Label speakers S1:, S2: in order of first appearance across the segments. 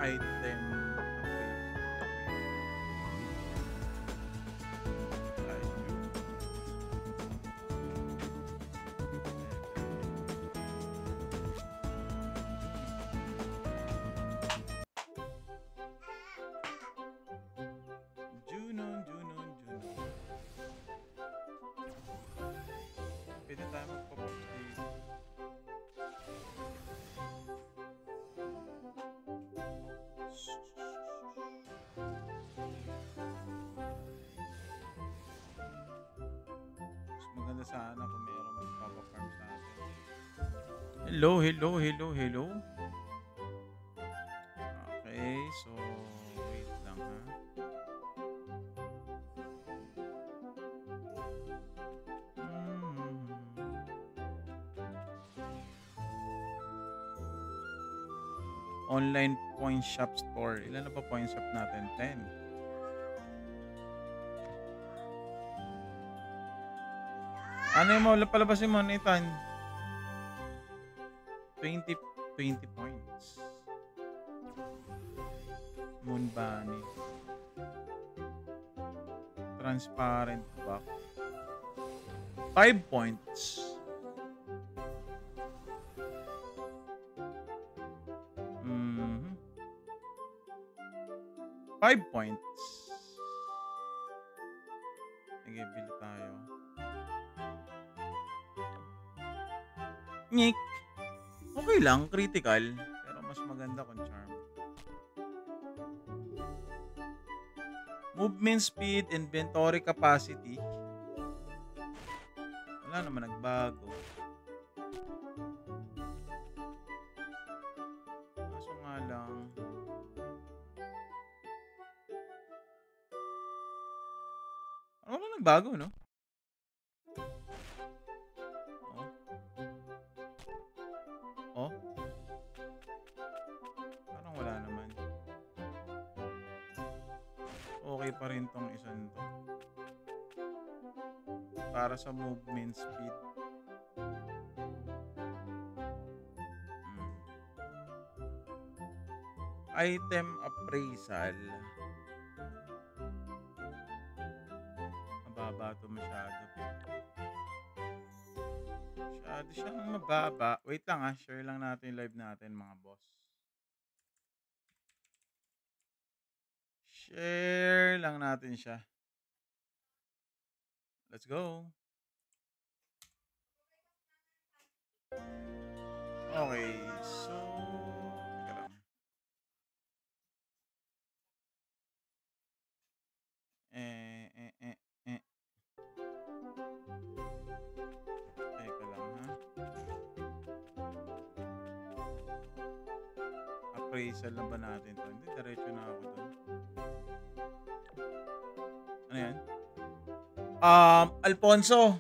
S1: Item Junon. Pwede tayo magpo-post dito. Mas maganda sana kung mayroong magpapaparm sa atin. Hello. Okay, so wait lang ha. Online point shop store. Ilan na ba point shop natin? 10. Ano yung palabasin mo, Nathan? 20 points. Moon Bunny. Transparent box. 5 points. Mm-hmm. 5 points. Sige, bili tayo. Nyik. Okay lang, critical. Pero mas maganda kung charm. Movement speed, inventory capacity. Wala naman nagbago. Kaso nga lang. Wala nagbago, no? Oh. Parang wala naman. Okay pa rin tong isang to. Para sa movement speed. Item appraisal. Mababa to masyado. Masyado siyang mababa. Wait lang ha. Share lang natin yung live natin mga boss. Share lang natin siya. Let's go. Okay. So, teka lang. Teka lang ha. Appraisal lang ba natin to? Hindi, diretso na ako dun. Ano yan? Alfonso,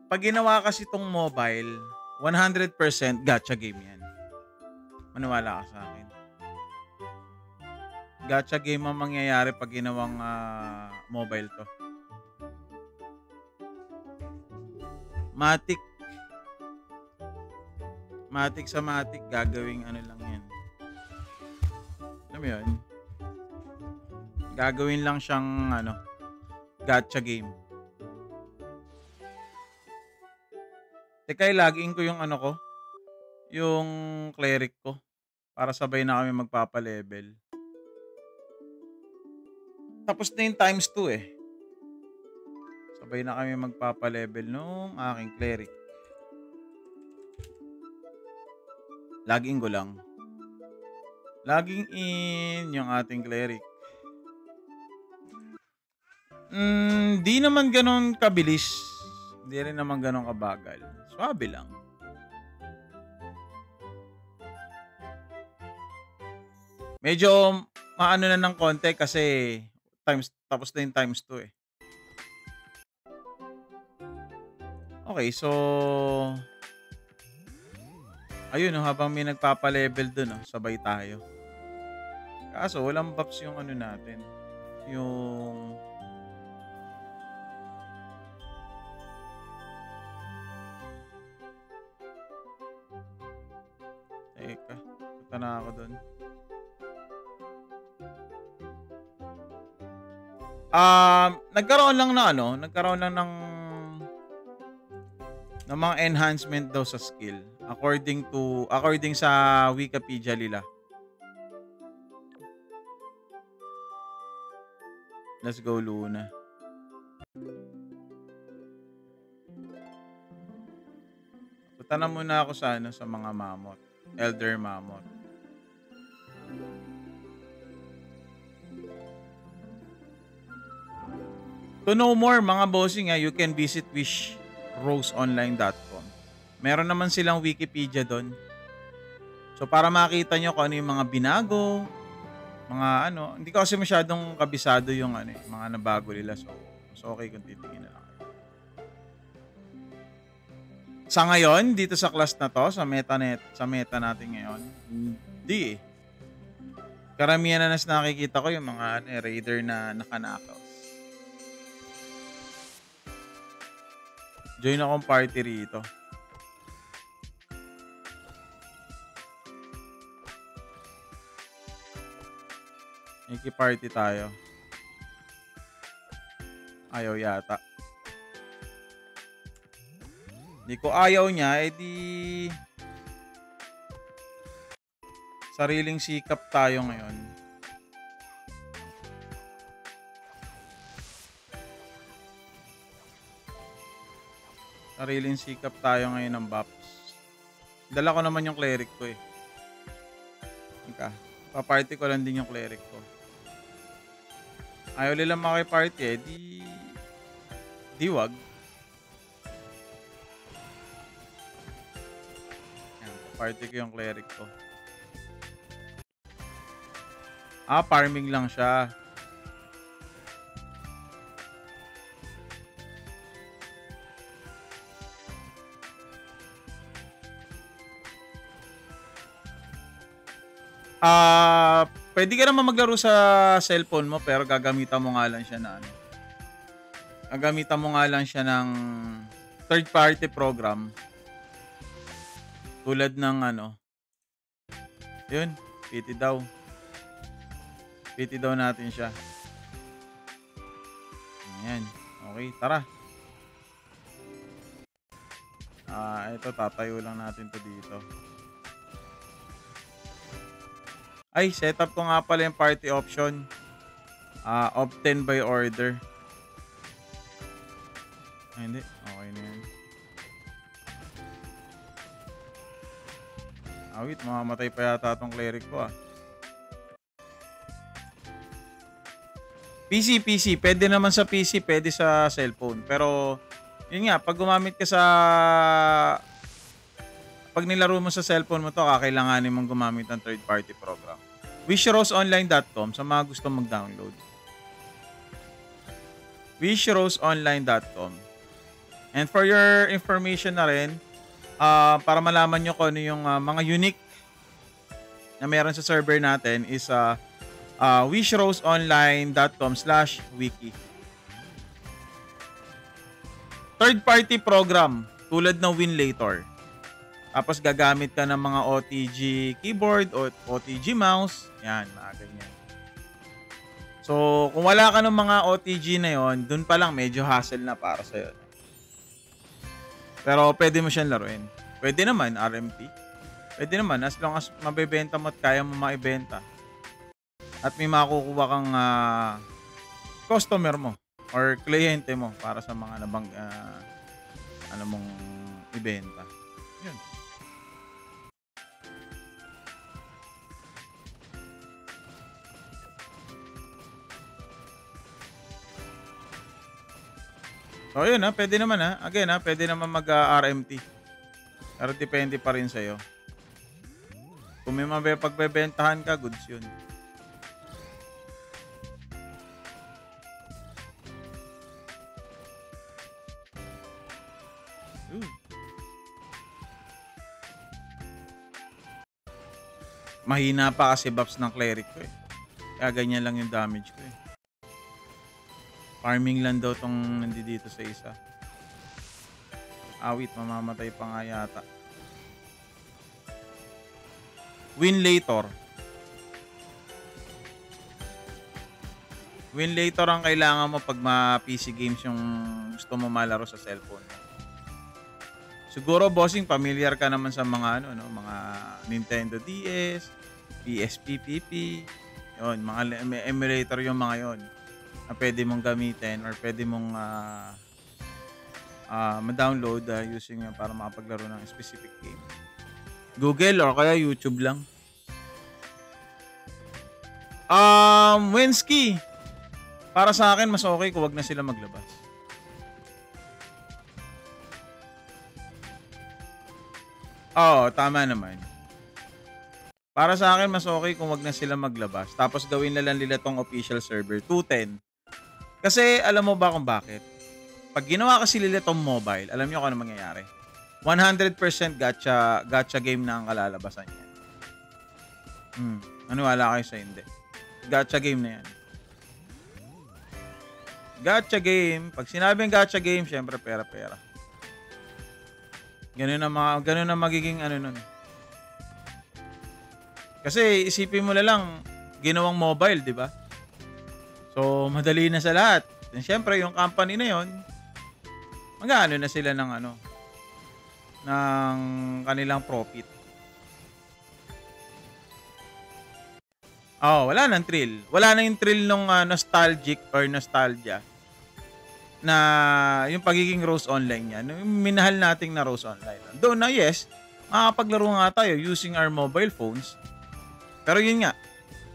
S1: pag ginawa kasi tong mobile, 100% gacha game yan. Maniwala ka sa akin. Gacha game ang mangyayari pag ginawang mobile to. Matic sa Matic, gagawing ano lang yan. Alam mo yun? Gagawin lang siyang gacha game. Teka, login ko yung ko, yung cleric ko, para sabay na kami magpapa-level. Tapos na yung times 2 eh. Sabay na kami magpapa-level nung aking cleric. Login ko lang. Login in yung ating cleric. Di naman ganon kabilis. Hindi rin naman ganon kabagal. Swabe lang. Medyo maano na ng konti kasi tapos na yung times 2 eh. Okay, so ayun, habang may nagpapa-level dun, sabay tayo. Kaso walang buffs yung natin. Yung teka, punta na ako dun. Nagkaroon lang ng ano, nagkaroon lang ng mga enhancement daw sa skill according sa Wikipedia nila. Let's go Luna. Punta na muna ako sa ano, sa mga mammoth. Elder mammoth. To know more mga bossing, you can visit wishroseonline.com. Meron naman silang Wikipedia doon. So para makita nyo kung ano yung mga binago, mga ano, hindi ko kasi masyadong kabisado yung ano, mga nabago nila. So mas okay kung titingin na lang. Sa ngayon, dito sa class na to, sa meta natin ngayon, hindi eh. Karamihan na nakikita ko yung mga raider na nakanakaws. Join akong party rito. Iki-party tayo. Ayaw yata. Hindi ko ayaw niya, edi sariling sikap tayo ngayon. Sariling sikap tayo ngayon ng buffs. Dala ko naman yung cleric ko eh. Pa-party ko lang din yung cleric ko. Ayaw nila makiparty eh, di wag. Party ko yung cleric ko. Farming lang siya. Pwede ka naman maglaro sa cellphone mo pero gagamitan mo nga lang siya na ano. Gagamitan mo nga lang siya ng third party program. Tulad ng ano. Yun, PT daw. PT daw natin siya. Ayan. Okay, tara. Ito tatayo lang natin to dito. Ay, setup ko nga pala yung party option. Obtain by order. Ay, hindi. Okay na yan. Wait, mamamatay pa yata itong cleric ko PC. Pwede naman sa PC, pwede sa cellphone. Pero, yun nga, pag gumamit ka sa... Pag nilaro mo sa cellphone mo to, kakailanganin mong gumamit ng third-party program. wishroseonline.com sa mga gusto mag-download. wishroseonline.com. And for your information na rin, para malaman nyo kung ano yung mga unique na meron sa server natin is wishroseonline.com/wiki. Third-party program tulad ng Winlator. Tapos gagamit ka ng mga OTG keyboard o OTG mouse. Yan, mga ganyan. So, kung wala ka ng mga OTG na yon, dun pa lang medyo hassle na para sa'yo. Pero pwede mo siyang laruin. Pwede naman, RMP. Pwede naman, as long as mabebenta mo at kaya mo maibenta. At may makukuha kang customer mo or kliyente mo para sa mga ano mong ibenta. Yun. So, yun pwede naman Again pwede naman mag-RMT. Pero depende pa rin sa'yo. Kung may pagbebentahan ka, goods yun. Mahina pa kasi buffs ng cleric ko eh. Kaya ganyan lang yung damage ko eh. Farming lang daw tong nandito sa isa. Wait, mamamatay pa nga yata. Winlator. Win later ang kailangan mo pag ma-PC games yung gusto mo malaro sa cellphone mo. Siguro bossing familiar ka naman sa mga ano no, mga Nintendo DS, PSP, PP, 'yon, mga emulator yung mga 'yon na pwede mong gamitin or pwede mong ma-download using para makapaglaro ng specific game. Google or kaya YouTube lang. Wensky, para sa akin mas okay kung wag na sila maglabas. Oo, tama naman. Para sa akin mas okay kung wag na sila maglabas tapos gawin na lang nila tong official server 210. Kasi alam mo ba kung bakit? Pag ginawa kasi nila tong mobile, alam niyo kung ano mangyayari? 100% gacha game na ang kalalabasan niyan. Maniwala kayo sa hindi. Gacha game na yan. Gacha game. Pag sinabing gacha game, syempre pera-pera. Ganun na magiging ano nun. Kasi isipin mo na lang, ginawang mobile, di ba? So, madali na sa lahat. And syempre, yung company na yon, mag-ano na sila ng ng kanilang profit. Wala nang thrill. Wala na yung thrill nung nostalgic or nostalgia na yung pagiging Rose Online yan. Yung minahal nating na Rose Online. Doon na yes, makakapaglaro nga tayo using our mobile phones. Pero yun nga,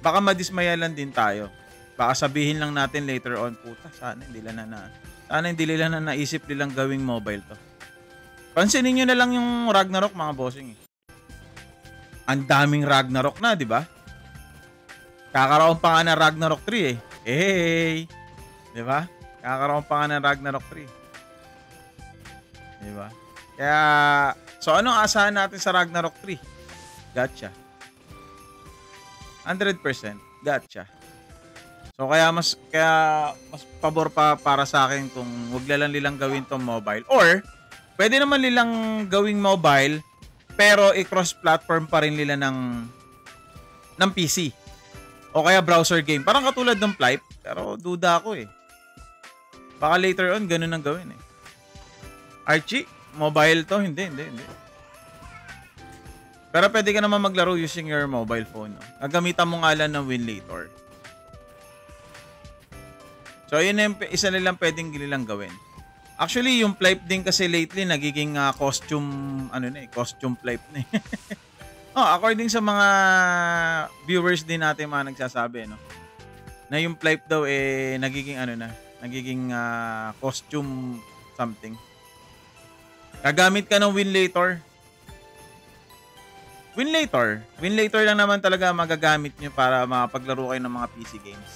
S1: baka madismaya lang din tayo. Baka sabihin lang natin later on, puta, sana hindi nila na naisip nilang gawing mobile to. Pansinin nyo na lang yung Ragnarok mga bossing. Ang daming Ragnarok na, di ba? Kakaroon pa nga ng Ragnarok 3 eh. Hey! Di ba? Kakaroon pa nga ng Ragnarok 3. Di ba? Kaya, so anong asahan natin sa Ragnarok 3? Gacha. 100% gacha. So kaya mas pabor pa para sa akin kung wag lang nilang gawin tong mobile or pwede naman nilang gawing mobile pero i-cross-platform pa rin nila ng PC. O kaya browser game. Parang katulad ng Flight, pero duda ako eh. Baka later on ganun ang gawin eh. Archie, mobile to? Hindi. Pero pwede ka naman maglaro using your mobile phone. No? Gagamitan mo nga lang ng Winlator. So, yun yung isa nilang pwedeng nilang gawin. Actually, yung Flight din kasi lately nagiging costume Flight na eh. According sa mga viewers din natin mga nagsasabi, no? Na yung Flight daw nagiging costume something. Gagamit ka ng Winlator. Winlator lang naman talaga magagamit nyo para makapaglaro kayo ng mga PC games.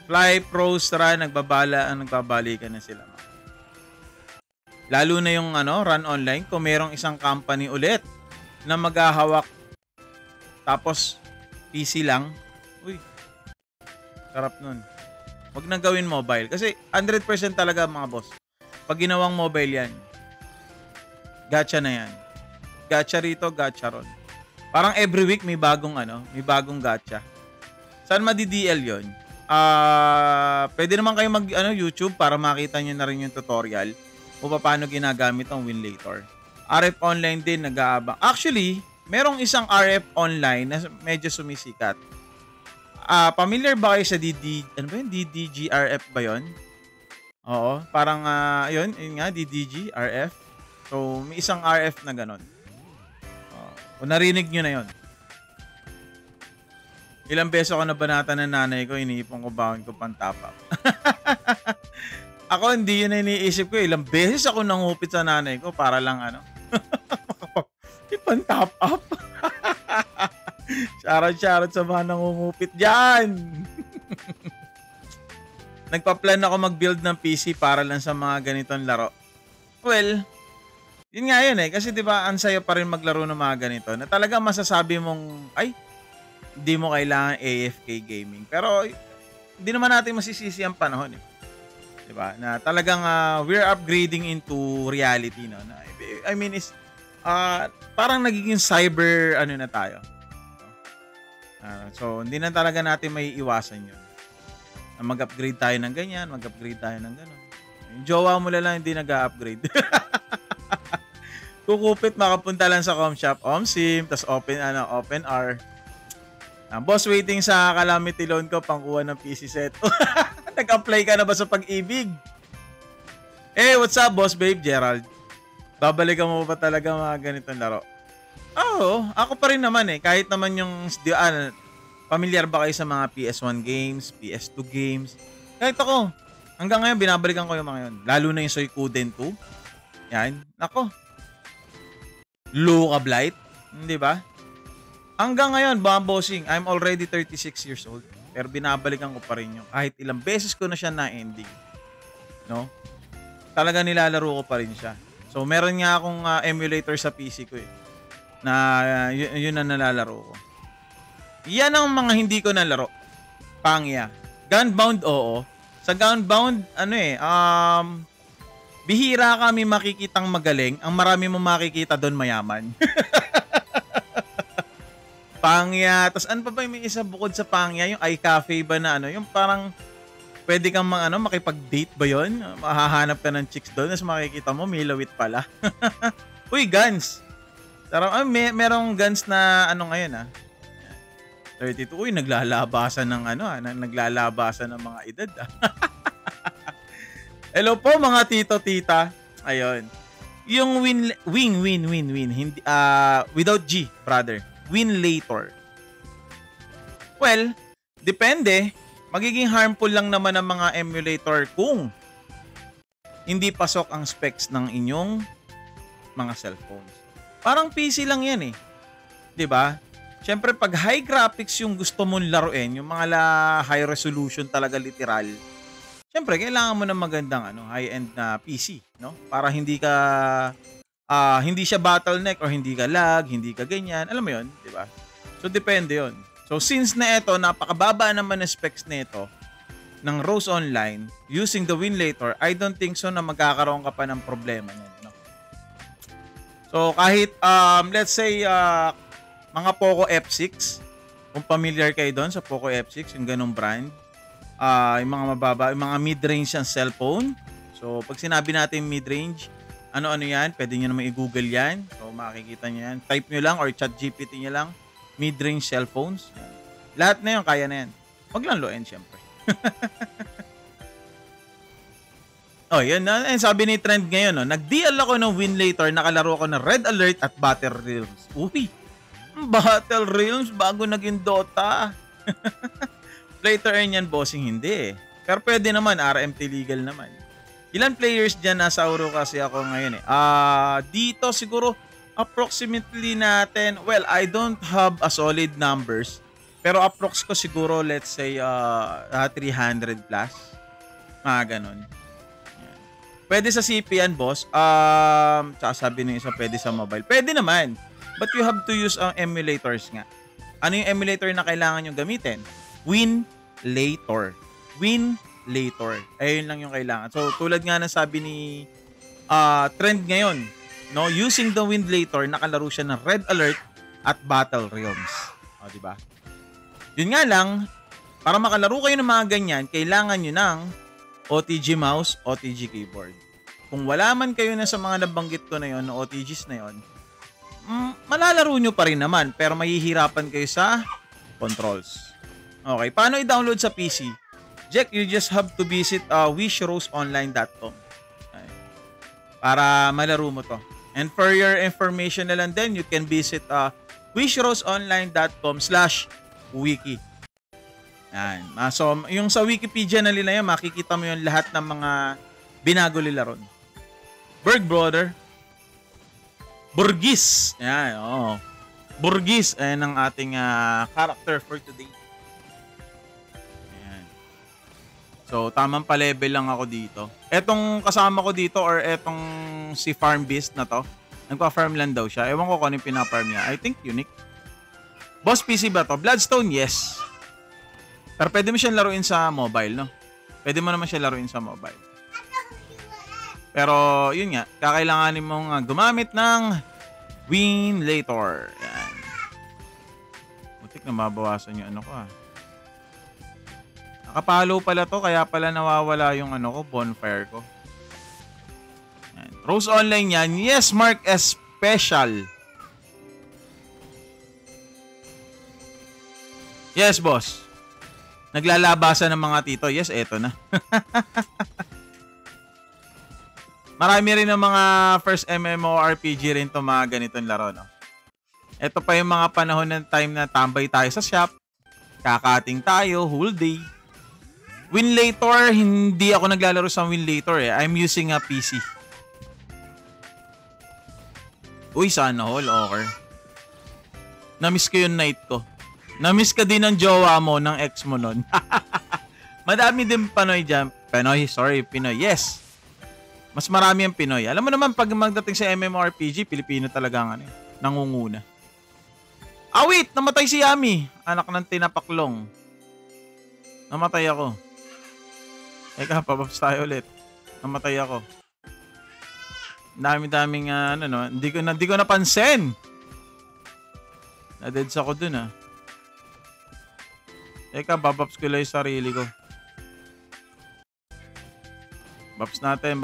S1: Fly Pros nagbabalikan na sila. Lalo na yung Run Online, kung merong isang company ulit na maghahawak tapos PC lang. Uy, sarap nun. Huwag nang gawin mobile. Kasi 100% talaga mga boss. Pag ginawang mobile yan, gacha na yan. Gacha rito, gacha ron. Parang every week may bagong gacha. Saan madi-DL yun? Pwede naman kayo YouTube para makita nyo na rin yung tutorial o paano ginagamit ang Winlator. RF Online din nag-aabang. Actually, merong isang RF Online na medyo sumisikat. Familiar ba kayo sa DDGRF ba yun? Oo, parang yun nga, DDGRF. So, may isang RF na ganon. Kung narinig nyo na yun. Ilang beso ako nabanatan ng nanay ko, iniipon ko baon ko pang top up. Ako, hindi yun na iniisip ko. Ilang beses ako nangupit sa nanay ko para lang ipang top up. Charot sa mga nangungupit dyan. Nagpa-plan ako mag-build ng PC para lang sa mga ganitong laro. Well, yun nga yun eh. Kasi diba, ang sayo pa rin maglaro ng mga ganito na talaga masasabi mong, ay, hindi mo kailangan AFK gaming. Pero, hindi naman natin masisisi ang panahon eh. Diba? Na talagang we're upgrading into reality. No? I mean, parang nagiging cyber, na tayo. So, hindi na talaga natin may iwasan yun. Na mag-upgrade tayo ng ganyan, mag-upgrade tayo ng gano'n. Yung jowa mo lang hindi nag-upgrade. Kukupit, makapunta lang sa Comshop, OmSim, tas open R. Boss, waiting sa calamity loan ko, pangkuha ng PC set. Nag-apply ka na ba sa pag-ibig? What's up, boss babe, Gerald? Babalikan mo ba talaga mga ganitong laro? Oo, ako pa rin naman Kahit naman yung, familiar ba kayo sa mga PS1 games, PS2 games? Kahit ako, hanggang ngayon, binabalikan ko yung mga yun. Lalo na yung Suikoden 2. Yan, ako. Luca Blight, di ba? Hanggang ngayon, bossing, I'm already 36 years old. Pero binabalikan ko pa rin yung kahit ilang beses ko na siya na-ending. No? Talaga nilalaro ko pa rin siya. So, meron nga akong emulator sa PC ko na yun na nalalaro ko. Yan ang mga hindi ko nalaro. Pangya. Gunbound, oo. Sa Gunbound, bihira kami makikitang magaling. Ang marami mo makikita doon mayaman. Pangya. Tapos ano pa ba yung may isa bukod sa Pangya? Yung iCafe ba na yung parang pwede kang makipag-date ba yun? Mahahanap ka ng chicks doon. Tapos makikita mo, may lawit pala. Uy, guns. Merong guns na ngayon 32. Uy, naglalabasan ng naglalabasan ng mga edad Hello po mga tito, tita. Ayun. Yung win. Hindi, without G, brother. Win later. Well, depende. Magiging harmful lang naman ang mga emulator kung hindi pasok ang specs ng inyong mga cellphones. Parang PC lang yan 'Di ba? Siyempre pag high graphics yung gusto mong laruin, yung mga high resolution talaga literal. Siyempre kailangan mo ng magandang high-end na PC, no? Para hindi siya bottleneck or hindi ka lag, hindi ka ganyan. Alam mo 'yon, 'di ba? So depende 'yon. So since na ito, napakababa naman ng specs nito ng Rose Online using the win later, I don't think so na magkakaroon ka pa ng problema niyan, no? So kahit let's say mga Poco F6, kung familiar kayo doon sa Poco F6, yung ganung brand, yung mga mababa, yung mga mid-range ang cellphone. So pag sinabi natin mid-range, ano-ano yan, pwede nyo naman i-google yan. So makikita nyo yan. Type nyo lang or chat GPT nyo lang. Mid-range cellphones. Lahat na yun, kaya na yan. Wag lang low-end, syempre. Yan na. Sabi ni Trend ngayon, nag-deal ako ng win later, nakalaro ako ng Red Alert at Battle Realms. Uy, Battle Realms bago naging Dota. Later yan, bossing, hindi Pero pwede naman, RMT legal naman. Ilan players dyan nasa Uro kasi ako ngayon dito siguro approximately natin, well, I don't have a solid numbers, pero approx ko siguro, let's say 300 plus, mga ganon. Yan. Pwede sa CP yan, boss. Tsaka sabi nyo isa pwede sa mobile, pwede naman, but you have to use emulators nga. Ano yung emulator na kailangan nyo gamitin? Win later. Ayun lang yung kailangan. So tulad nga na sabi ni Trend ngayon, no, using the win later, nakalaro siya ng Red Alert at Battle Realms. O, di ba? Yun nga lang, para makalaro kayo ng mga ganyan, kailangan nyo ng OTG mouse, OTG keyboard. Kung wala man kayo na sa mga nabanggit ko na yon, no, OTGs na yon, malalaro nyo pa rin naman, pero mahihirapan kayo sa controls. Okay, paano i-download sa PC? Jack, you just have to visit wishroseonline.com para malaro mo to. And for your information na lang din, you can visit wishroseonline.com/wiki. Yan. So, yung sa Wikipedia na nila yan, makikita mo yung lahat ng mga binago nila ron. Berg Brother. Burgis. Yan, Burgis. Ayan ang ating character for today. So, tamang pa-level lang ako dito. Etong kasama ko dito or etong si Farm Beast na to, nagpa-farm lang daw siya. Ewan ko kung ano yung pina-farm niya. I think unique. Boss PC ba to? Bloodstone, yes. Pero pwede mo siyang laruin sa mobile, no? Pwede mo naman siya laruin sa mobile. Pero, yun nga, kakailanganin mong gumamit ng win later. Yan. Matik na mabawasan yung ano ko Nakapalo pala to, kaya pala nawawala yung ano ko, bonfire ko. Yan. Rose Online yan. Yes, Mark Special. Yes, boss. Naglalabasan ng mga tito. Yes, eto na. Marami rin ng mga first MMORPG rin to mga ganitong laro, no? Ito pa yung mga panahon ng time na tambay tayo sa shop. Kakating tayo, whole day. Winlator, hindi ako naglalaro sa Winlator eh. I'm using a PC. Uy, sana all, okay. Namiss ko yung night ko. Namiss ka din ng jowa mo, ng ex mo nun. Madami din Pinoy dyan. Pinoy. Yes. Mas marami ang Pinoy. Alam mo naman, pag magdating sa MMORPG, Pilipino talaga ang nangunguna. Wait! Namatay si Yami. Anak ng tinapaklong. Namatay ako. Eka, pabaps tayo ulit. Namatay ako. Dami-daming hindi ko napansin. Na-deads ako dun Eka, babaps ko lang yung sarili ko. Baps natin.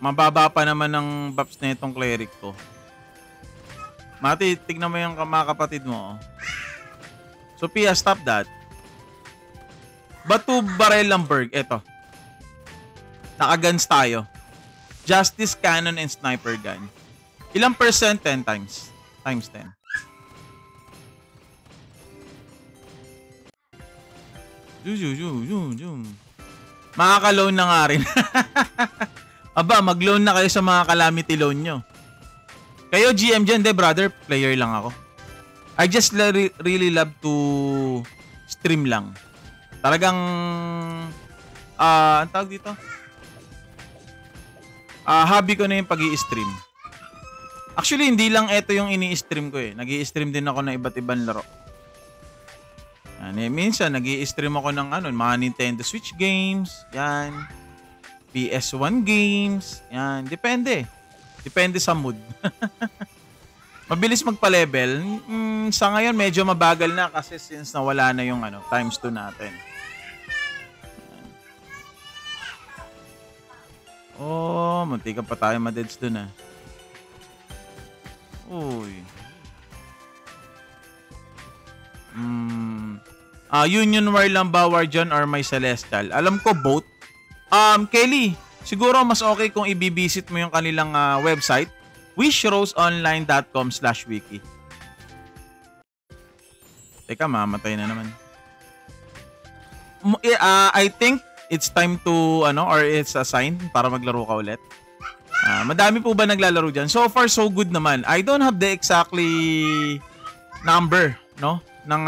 S1: Mababa pa naman ng baps na itong cleric ko. Mati, tignan mo yung mga kapatid mo. Sophia, stop that. Batu Barrel Lamberg. Eto. Naka-guns tayo. Justice Cannon and Sniper Gun. Ilang percent? 10 times. Times 10. Makaka-loan na nga rin. Aba, mag-loan na kayo sa mga calamity loan nyo. Kayo GM dyan, brother, player lang ako. I just really love to stream lang. Talagang, ang tawag dito? Hobby ko na yung pag-i-stream. Actually, hindi lang ito yung ini-stream ko eh. Nag-i-stream din ako ng iba't ibang laro. Minsan, nag-i-stream ako ng mga Nintendo Switch games. Yan. PS1 games. Yan. Depende. Depende sa mood. Mabilis magpa-level. Sa ngayon, medyo mabagal na kasi since nawala na yung times 2 natin. Oh, munti ka pa tayo madeds dun Uy. Union War lang ba, War John, or may Celestial? Alam ko both. Kelly, siguro mas okay kung i-visit mo yung kanilang website, wishroseonline.com/wiki. Teka, mamatay na naman. I think it's time to, or it's a sign para maglaro ka ulit. Madami po ba naglalaro dyan? So far, so good naman. I don't have the exactly number, ng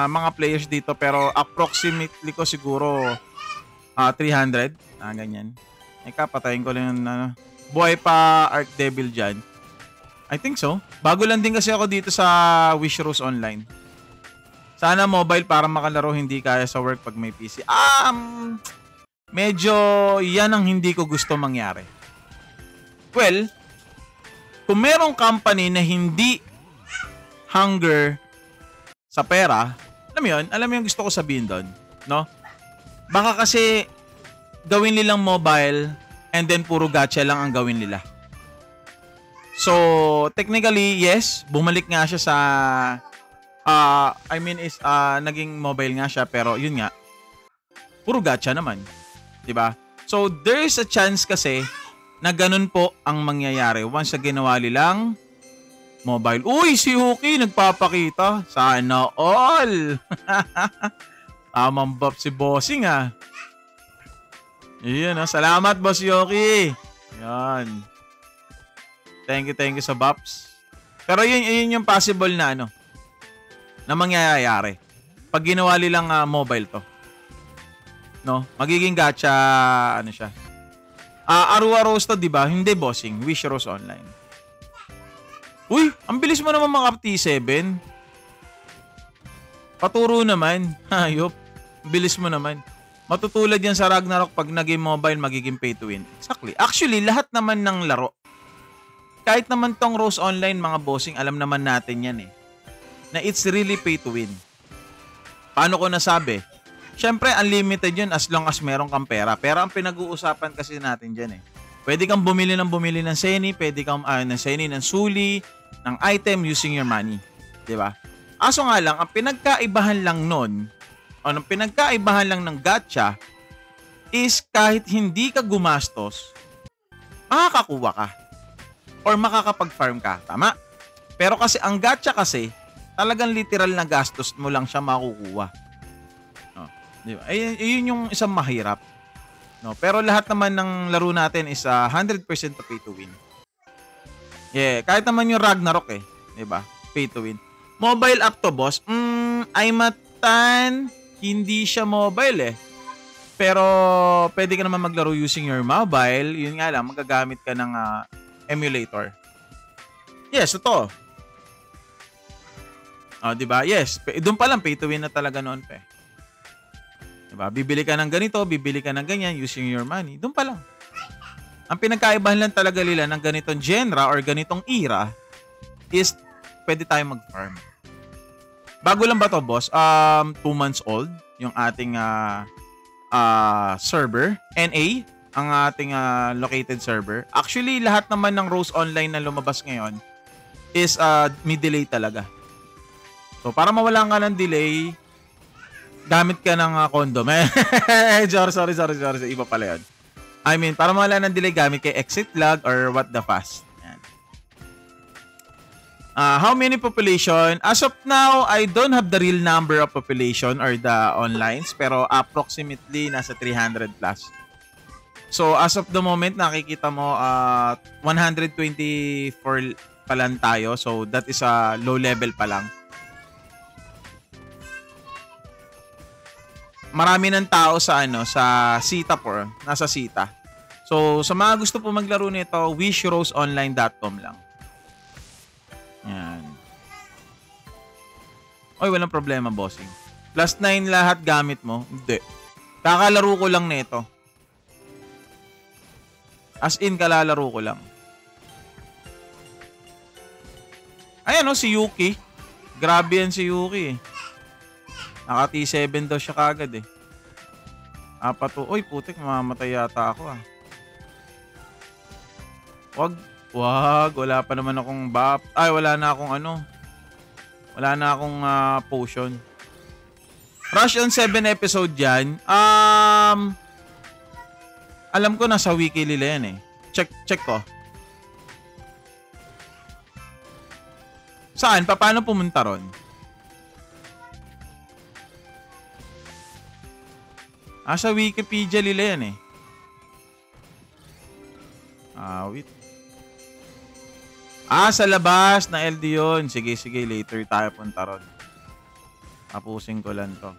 S1: mga players dito, pero approximately ko siguro 300. Ganyan. Eka, patayin ko lang buhay pa Arc Devil dyan. I think so. Bago lang din kasi ako dito sa Wishrose Online. Sana mobile para makalaro, hindi kaya sa work pag may PC. Medyo yan ang hindi ko gusto mangyari. Well, kung merong company na hindi hunger sa pera, alam mo yung gusto ko sabihin doon, Baka kasi gawin nilang mobile and then puro gacha lang ang gawin nila. So, technically, yes, bumalik nga siya sa naging mobile nga siya, pero yun nga, puro gacha naman. 'Di ba? So, there is a chance kasi na ganun po ang mangyayari once na ginawa nilang mobile. Uy, si Huki nagpapakita. Sana all. Tamang bop si Bossing Iyan salamat Boss Yoki. Yan. Thank you sa Bops. Pero yun yung possible na na mangyayari. Pag ginawa nilang mobile to. Magiging gacha siya. Arua Rose to, di ba? Hindi Bossing, Wish Rose Online. Uy, ang bilis mo naman mga T7. Paturo naman. Hayop. Bilis mo naman. Matutulad yan sa Ragnarok pag naging mobile, magiging pay to win. Exactly. Actually, lahat naman ng laro kahit naman tong Rose Online, mga bossing, alam naman natin yan eh. Na it's really pay to win. Paano ko nasabi? Siyempre, unlimited yun as long as meron kang pera. Pero ang pinag-uusapan kasi natin dyan eh. Pwede kang bumili ng Seni, pwede kang ng Seni, ng Suli, ng item using your money. Diba? Aso nga lang, ang pinagkaibahan lang nun, o ang pinagkaibahan lang ng gacha, is kahit hindi ka gumastos, makakakuha ka. Or makakapag-farm ka. Tama? Pero kasi ang gacha kasi, talagang literal na gastos mo lang siya makukuha. No, diba? Ayun yung isang mahirap. No, pero lahat naman ng laro natin is 100% to pay to win. Yeah, kahit naman yung Ragnarok eh, 'di ba? Pay to win. Mobile app to, boss. Ay matan, hindi siya mobile eh. Pero pwede ka naman maglaro using your mobile. Yun nga lang, magagamit ka ng emulator. Yes, ito. Oh, 'di ba? Yes, doon pa lang pay to win na talaga noon pa. Diba? Bibili ka ng ganito, bibili ka ng ganyan using your money. Doon pa lang. Ang pinagkaibahan lang talaga nila ng ganitong genre or ganitong era is pwede tayo mag-farm. Bago lang ba to, boss? 2 months old yung ating server. NA, ang ating located server. Actually, lahat naman ng Rose Online na lumabas ngayon is may delay talaga. So, para mawala ka ng delay, gamit ka ng condom. Sorry. Iba pala yun. I mean, para mawala ng delay, gamit kay exit log or what the fast. Yan. How many population? As of now, I don't have the real number of population or the onlines, pero approximately nasa 300 plus. So, as of the moment, nakikita mo 124 pa lang tayo. So, that is a low level pa lang. Marami ng tao sa sa Sita po, nasa Sita. So, sa mga gusto po maglaro nito, wishroseonline.com lang. Yan. Oy, walang problema, bossing. +9 lahat gamit mo? Hindi. Kakalaro ko lang nito. As in, kalalaro ko lang. Ayan si Yuki. Grabe yan si Yuki eh. Naka T7 daw siya kagad eh. Uy, putik, mamamatay yata ako ah. Wag. Wala pa naman akong buff. Ay, wala na akong Wala na akong potion. Rush on 7 episode yan. Alam ko nasa wiki nila yan eh. Check ko. Saan? Paano pumunta ron? Sa Wikipedia nila yan eh. Wait. Sa labas na LD yun. Sige, later tayo punta ron. Tapusin ko lang to.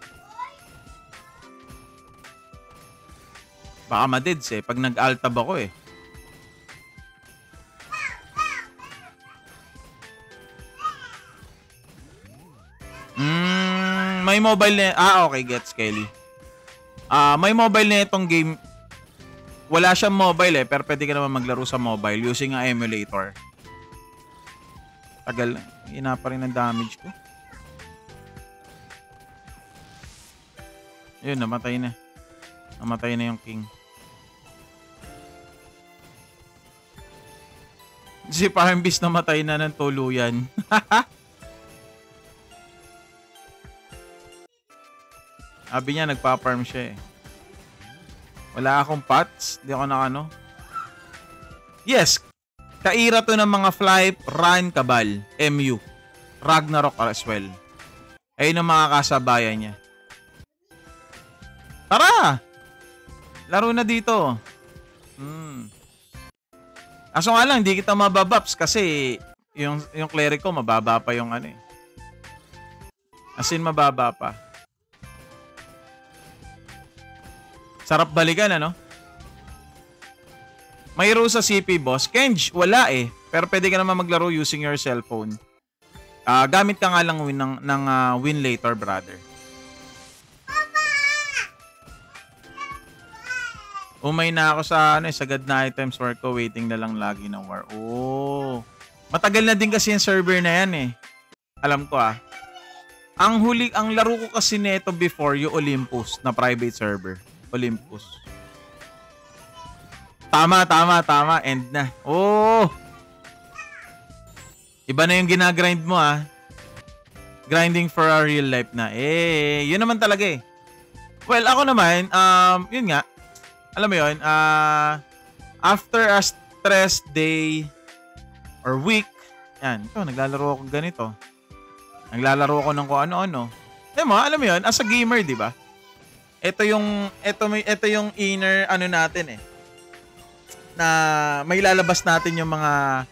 S1: Baka madeds eh. Pag nag-altab ako eh. May mobile na... okay. Gets, Kelly. May mobile na itong game. Wala siyang mobile eh, pero pwede ka naman maglaro sa mobile using ang emulator. Tagal, ina pa rin ang damage ko. Yun, namatay na. Namatay na yung king. Si Farm Beast namatay na ng tuluyan. Sabi niya, nagpa-farm siya eh. Wala akong pots. Di ako na Yes. Kaira to ng mga Fly, Run, Cabal, MU. Ragnarok as well. Ayun ang mga kasabayan niya. Tara! Laro na dito. Aso nga lang, hindi kita mababaps kasi yung cleric ko, mababa pa yung As in, mababa pa. Sarap balikan, Mayro sa CP, boss. Kenj, wala eh. Pero pwede ka naman maglaro using your cellphone. Gamit ka nga lang ng win later, brother. Umay na ako sa ano, sagad na items war ko, waiting na lang lagi ng war. Oh. Matagal na din kasi yung server na yan eh. Alam ko ah. Ang laro ko kasi nito before yung Olympus na private server. Olympus. Tama. End na. Oh. Iba na yung ginagrind mo ah. Grinding for a real life na. Yun naman talaga eh. Well, ako naman, yun nga. Alam mo yun, after a stress day or week, yan, ito, naglalaro ako ganito. Naglalaro ako ng kung ano-ano. Alam mo yun, as a gamer, di ba? Ito yung inner ano natin eh. Na may lalabas natin yung mga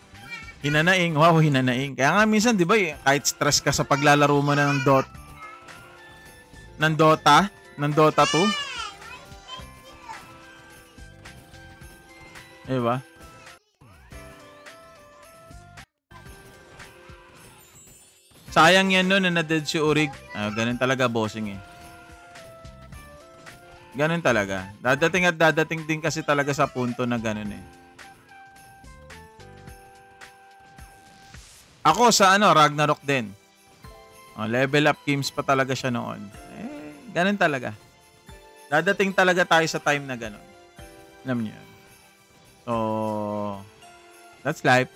S1: hinanaing. Wow, hinanaing. Kaya nga minsan, di ba, kahit stress ka sa paglalaro mo ng Dota 2, diba? Sayang yan no na na-dead si Urig. Ganun talaga bossing eh. Ganun talaga. Dadating din kasi talaga sa punto na ganun eh. Ako sa Ragnarok din. Level up games pa talaga siya noon. Ganun talaga. Dadating talaga tayo sa time na ganun. Alam niyo yun. So, that's life.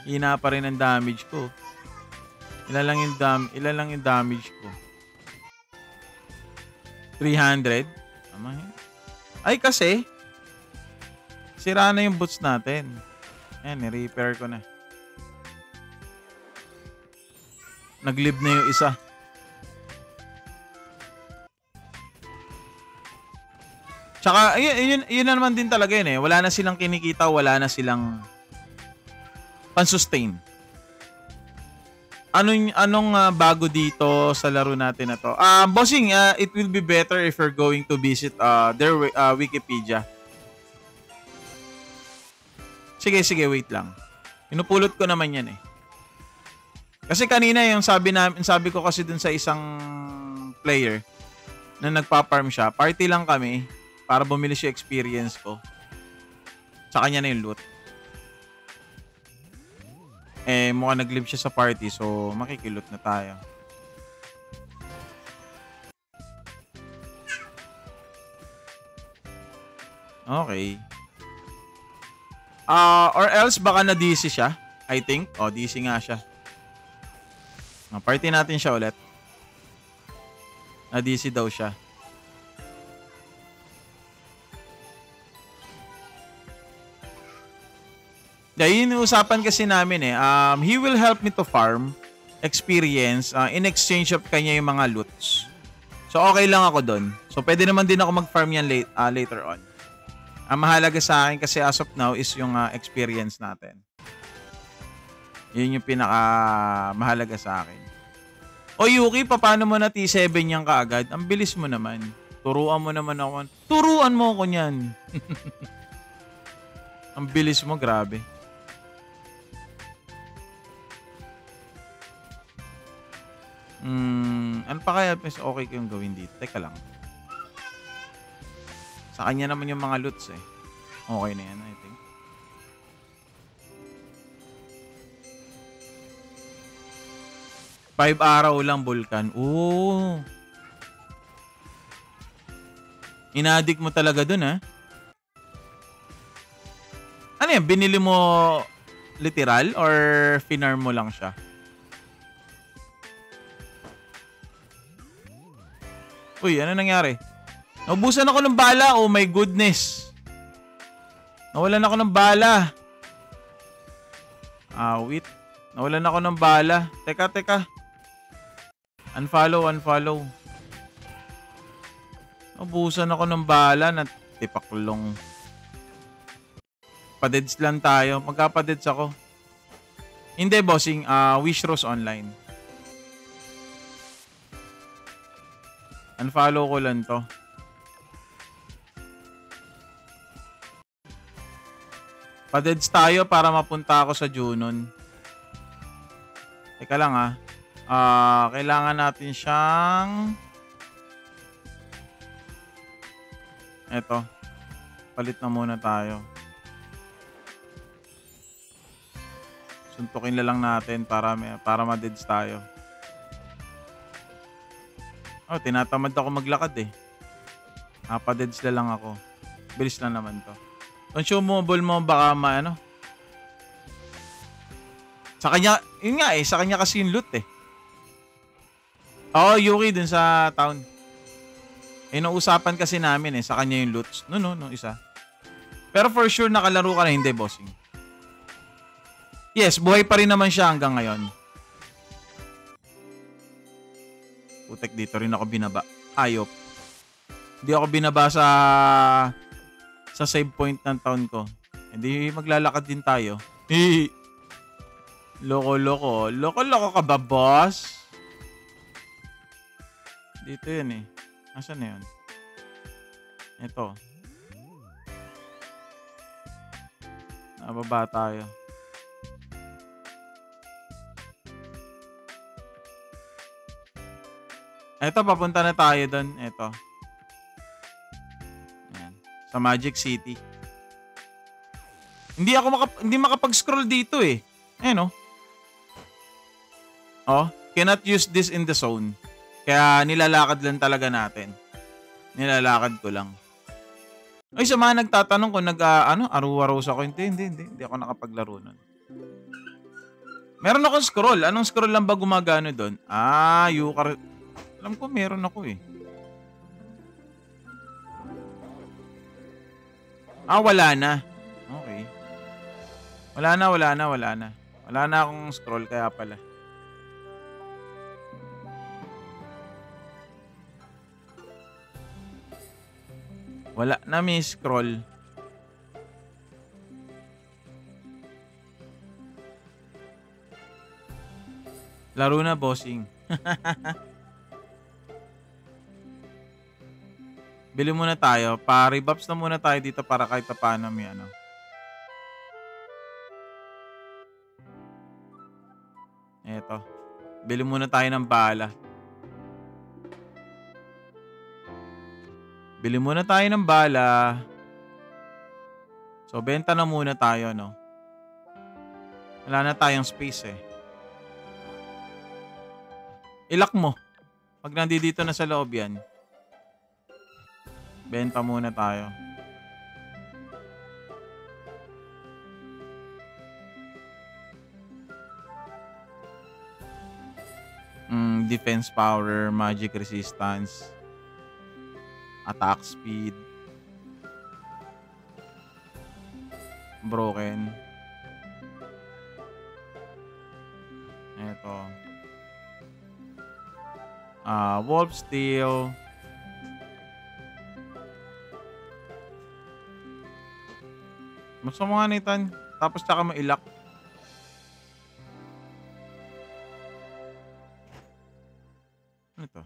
S1: Hina pa rin ang damage ko. Ilan lang yung damage ko? 300? Ay, kasi sira na yung boots natin. Ayan, i-repair ko na. Nag-live na yung isa. Tsaka, yun na naman din talaga yun eh. Wala na silang kinikita, wala na silang pan-sustain. Anong bago dito sa laro natin na to? Bossing, it will be better if you're going to visit their Wikipedia. Sige, wait lang. Pinupulot ko naman yan eh. Kasi kanina yung sabi ko kasi dun sa isang player na nagpa-farm siya, party lang kami para bumili siya experience ko. Sa kanya na yung loot. Mukhang nag-live siya sa party, so makikilot na tayo. Okay. Or else baka na-DC siya, I think. DC nga siya. Party natin siya ulit. Na-DC daw siya. Yun yung usapan kasi namin eh. He will help me to farm experience in exchange of kanya yung mga loots. So okay lang ako doon. So pwede naman din ako mag-farm yan later on. Ang mahalaga sa akin kasi as of now is yung experience natin. Yun yung pinaka mahalaga sa akin. O Yuki, paano mo na T7 yan kaagad? Ang bilis mo naman. Turuan mo naman ako. Turuan mo ako niyan. Ang bilis mo, grabe. Ano pa kaya mas okay kayong gawin dito? Teka lang. Sa kanya naman yung mga loots eh. Okay na yan, I think. Five araw lang, Vulcan. Oo. Inadik mo talaga dun, ha? Ano yan? Binili mo literal or finarm mo lang siya? Uy, ano nangyari? Naubusan ako ng bala. Oh my goodness. Nawalan ako ng bala. Wait. Nawalan ako ng bala. Teka. Unfollow. Naubusan ako ng bala. Natipaklong. Padeds lang tayo. Magkapadeds ako. Hindi, bossing. Wishros online. Unfollow ko lang to. Padeds tayo para mapunta ako sa Junon. Teka lang kailangan natin siyang Eto, palit na muna tayo. Suntukin na lang natin para ma-deads tayo. Oh, tinatamad ako maglakad eh. Napa-deads na lang ako. Bilis lang naman to. Consumable mo baka sa kanya, yun nga sa kanya kasi yung loot eh. Oo, Yuki dun sa town. Nauusapan kasi namin sa kanya yung loots. No, isa. Pero for sure nakalaro ka na, hindi, bossing. Yes, buhay pa rin naman siya hanggang ngayon. Putek, dito rin ako binaba. Ayop. Hindi ako binaba sa save point ng town ko. Hindi maglalakad din tayo. Loko-loko. Loko-loko ka ba, boss? Dito yun eh. Nasaan na yun? Ito. Nababa tayo. Ito, papunta na tayo doon. Ito. Ayan. Sa Magic City. Hindi makapag-scroll dito eh. Ayan oh. Cannot use this in the zone. Kaya nilalakad lang talaga natin. Nilalakad ko lang. Ay, sa mga nagtatanong kung aru-aros ako. Hindi ako nakapaglaro nun. Meron akong scroll. Anong scroll lang ba gumagano doon? Yukar. Alam ko meron ako eh. Wala na. Okay. Wala na. Wala na akong scroll kaya pala. Wala na may scroll. Laro na, bossing. Bili muna tayo. Pa-rebuffs na muna tayo dito para kahit paano may Eto. Bili muna tayo ng bala. Bili muna tayo ng bala. So, benta na muna tayo, no? Wala na tayong space eh. Ilak mo. Pag nandito na sa loob yan. Benta muna tayo. Defense power, magic resistance, attack speed, broken. Eto. Wolf steel. Mas mga nitan. Tapos tsaka mailak. Ano to?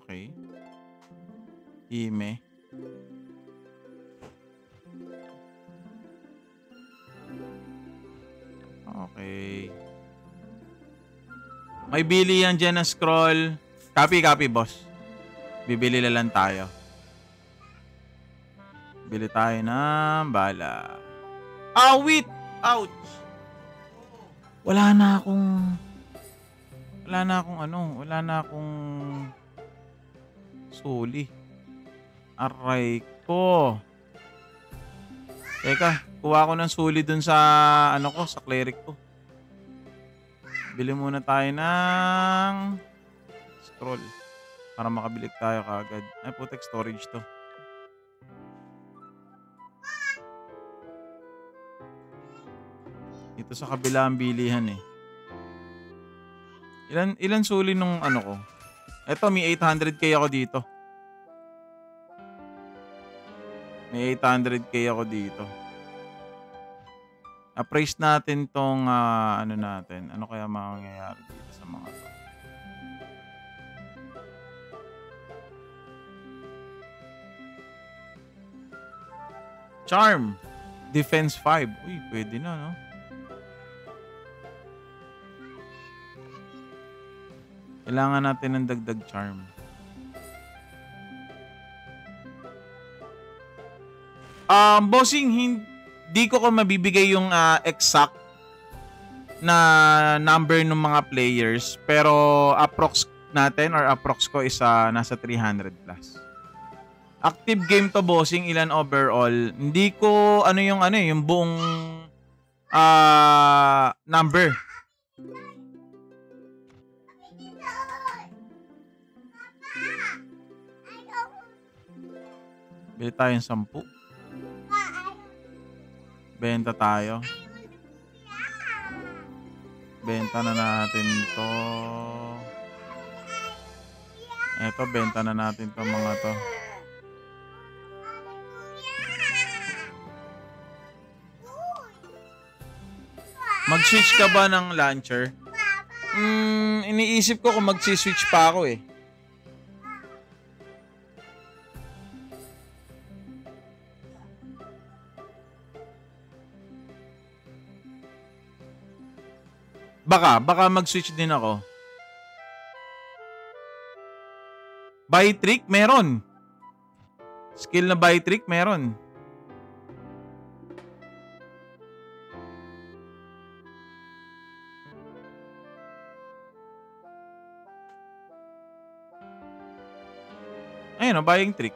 S1: Okay. Ime. Okay. May bili yan dyan na scroll. Copy, boss. Bibili na lang tayo. Bili tayo ng bala. Wait! Ouch! Wala na akong suli. Aray ko. Teka, kuha ko ng suli dun sa sa cleric ko. Bili muna tayo ng scroll para makabilik tayo kaagad. Ay, putek, storage to. Ito sa kabila ang bilihan eh. Ilan suli nung ko? Eto, may 800k ako dito. May 800k ako dito. Appraise natin tong natin. Ano kaya mangyayari dito sa mga to? Charm. Defense 5. Uy, pwede na, no? Kailangan natin ng dagdag charm. Bossing, hindi ko mabibigay yung exact na number ng mga players, pero approx natin or approx ko is nasa 300 plus. Active game to, bossing, ilan overall? Hindi ko yung buong number. Bili tayong 10. Benta tayo. Benta na natin to. Eto, benta na natin to mga to. Mag-switch ka ba ng launcher? Iniisip ko kung mag-switch pa ako eh. Baka mag-switch din ako. Buy trick, meron. Skill na buy trick, meron. Ayun, buying trick.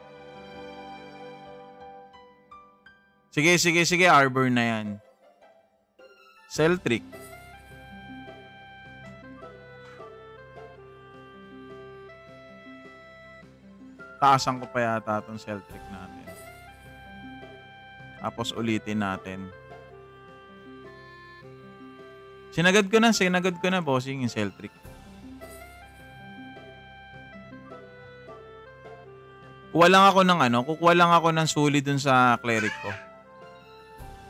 S1: Sige, arbor na yan. Sell trick. Taasan ko pa yata itong sell trick natin. Tapos ulitin natin. Sinagad ko na, bossing, yung sell trick. Kukuha lang ako ng suli dun sa cleric ko.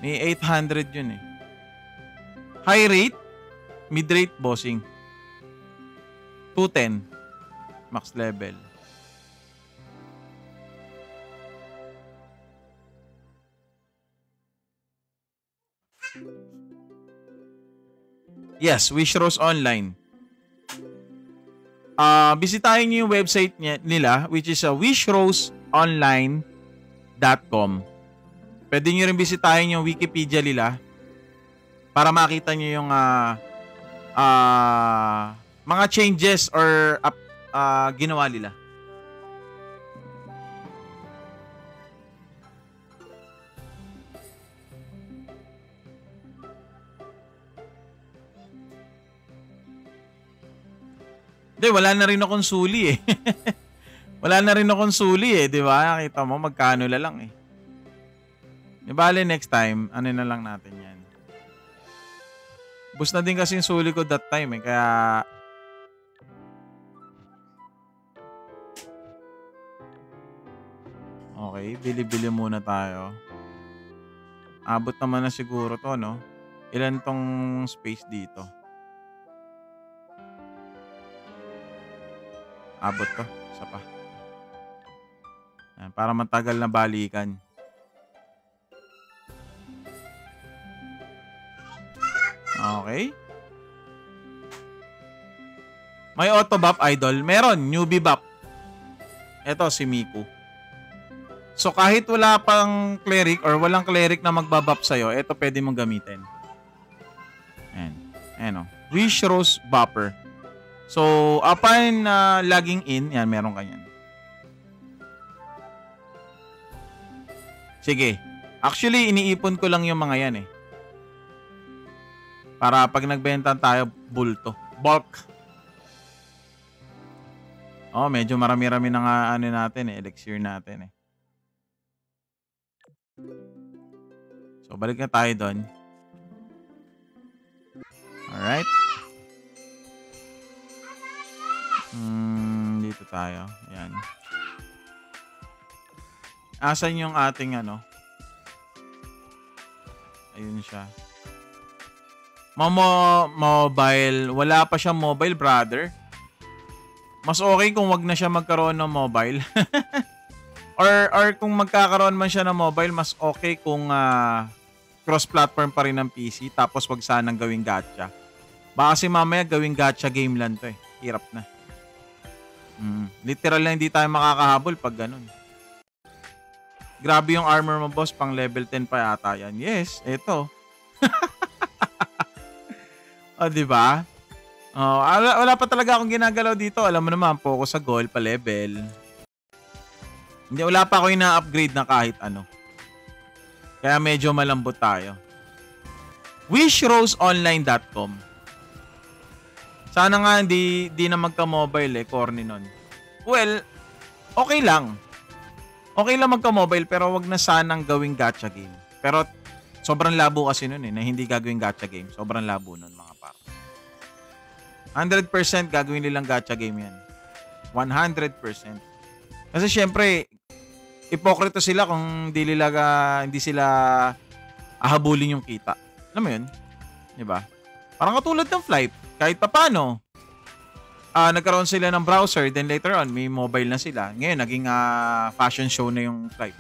S1: May 800 yun eh. High rate, mid rate, bossing. 210. Max level. Yes, Wishrose Online. Bisitahin niyo yung website nila, which is wishroseonline.com. Pwede niyo rin bisitahin yung Wikipedia nila para makita niyo yung mga changes or ginawa nila. Hindi, wala na rin akong suli eh. Wala na rin akong suli eh, di ba? Nakita mo, magkano na lang eh. Di bale, next time, ano na lang natin yan. Bus na din kasi yung suli ko that time eh, kaya... Okay, bili-bili muna tayo. Abot naman na siguro to, no? Ilan tong space dito? Abot to. Isa pa. Ayan, para matagal na balikan. Okay. May auto buff, idol. Meron. Newbie buff. Ito, si Miku. So, kahit wala pang cleric or walang cleric na magbabuff sa'yo, ito pwede mong gamitin. Ayan. Ayan o. Wishrose Buffer. So, upon logging in, yan, meron ka yan. Sige. Actually, iniipon ko lang yung mga yan eh. Para pag nagbenta tayo, bulto. Bulk. Oh, medyo marami-rami na nga ano natin eh, elixir natin eh. So, balik na tayo doon. Alright. Dito tayo. Ayan. Asan yung ating ano? Ayun siya. Mobile. Wala pa siya mobile, brother. Mas okay kung wag na siya magkaroon ng mobile. or kung magkakaroon man siya ng mobile, mas okay kung cross-platform pa rin ng PC tapos wag sanang gawing gacha. Baka kasi mamaya gawing gacha game lang to eh. Hirap na. Literal na hindi tayo makakahabol pag ganun. Grabe yung armor mo, boss. Pang level 10 pa yata yan. Yes, eto. O, di ba? Oh, wala pa talaga akong ginagalaw dito. Alam mo naman, focus sa goal pa level. Hindi, wala pa ako ina-upgrade na kahit ano. Kaya medyo malambot tayo. wishroseonline.com. Sana nga hindi na magka-mobile corny nun. Well, okay lang. Okay lang magka-mobile pero wag na sanang gawing gacha game. Pero sobrang labo kasi nun na hindi gagawing gacha game. Sobrang labo nun mga par. 100% gagawin nilang gacha game yan. 100%. Kasi syempre, ipokrito sila kung hindi sila ahabulin yung kita. Alam mo yun? Diba? Parang katulad ng Flight. Kahit pa paano, nagkaroon sila ng browser, then later on, may mobile na sila. Ngayon, naging fashion show na yung Flight.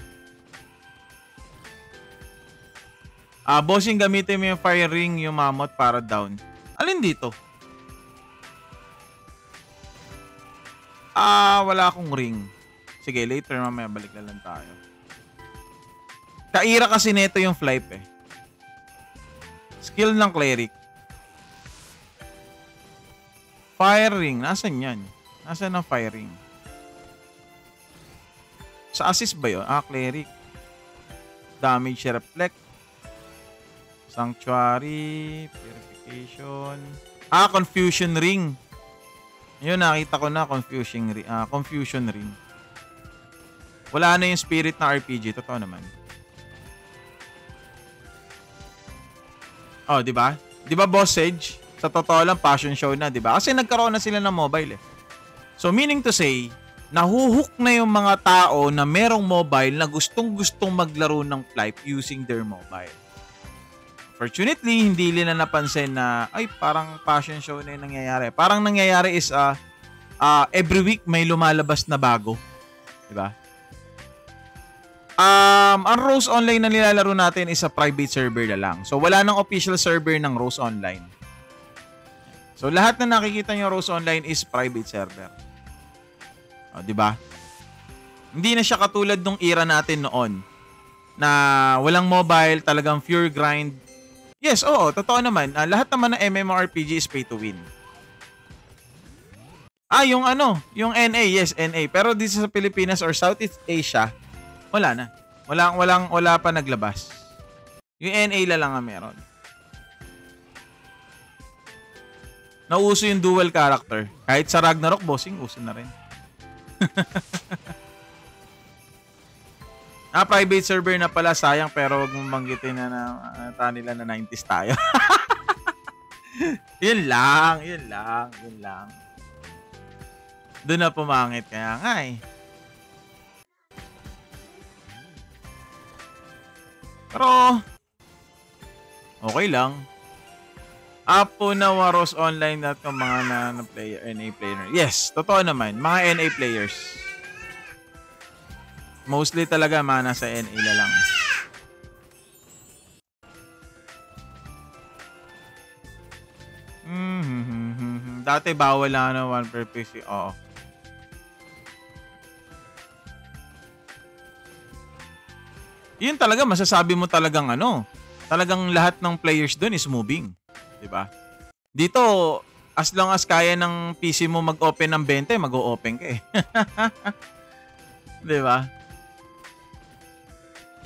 S1: Bossing, gamitin mo yung fire ring, yung mammoth para down. Alin dito? Wala akong ring. Sige, later mamaya balik na lang tayo. Kaira kasi nito yung Flight Skill ng cleric. Fire ring. Nasaan yan? Nasaan ang fire ring? Sa assist ba yun? Cleric. Damage reflect. Sanctuary. Purification. Confusion ring. Yun, nakita ko na. Confusion ring. Wala na yung spirit na RPG. Totoo naman. Oh, di ba? Di ba, Boss Sage? Sa totoo lang, passion show na, di ba? Kasi nagkaroon na sila ng mobile So, meaning to say, nahuhook na yung mga tao na merong mobile na gustong-gustong maglaro ng Flight using their mobile. Fortunately, hindi nila napansin na, ay, parang passion show na yung nangyayari. Parang nangyayari is, every week may lumalabas na bago. Di ba? Ang Rose Online na nilalaro natin is a private server na lang. So, wala nang official server ng Rose Online. So, lahat na nakikita nyo Rose Online is private server. O, di ba? Hindi na siya katulad nung era natin noon na walang mobile, talagang pure grind. Yes, oo, totoo naman. Lahat naman ng MMORPG is pay to win. Yung NA, yes, NA. Pero dito sa Pilipinas or Southeast Asia, wala na. Wala pa naglabas. Yung NA lang ang meron. Nauso yung dual character. Kahit sa Ragnarok, bossing, uso na rin. Private server na pala, sayang, pero wag mong banggitin na nila na 90s tayo. Yun lang. Doon na pumangit, kaya nga Pero, okay lang. Apo na warosonline.com mga na player, NA player. Yes, totoo naman. Mga NA players. Mostly talaga mga nasa NA na lang. Dati bawal lang one per PC. Oo. Yun talaga, masasabi mo talagang talagang lahat ng players doon is moving. Diba? Dito, as long as kaya ng PC mo mag-open ng 20, mag-o-open ka Diba?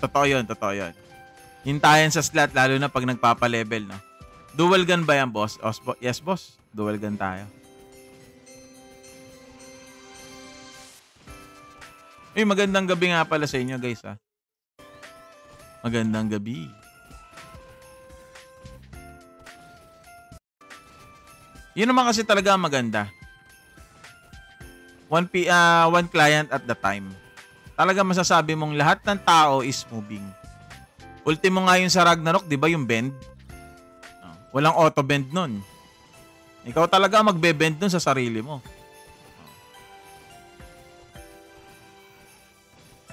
S1: Totoo yun. Hintayan sa slot, lalo na pag nagpapa-level, no? Dual gun ba yan, boss? Yes, boss. Dual gun tayo. Magandang gabi nga pala sa inyo, guys, Magandang gabi. Yun naman kasi talaga maganda. One client at the time. Talaga masasabi mong lahat ng tao is moving. Ultimo nga yung sa Ragnarok, di ba yung bend? Walang auto-bend nun. Ikaw talaga magbe-bend nun sa sarili mo.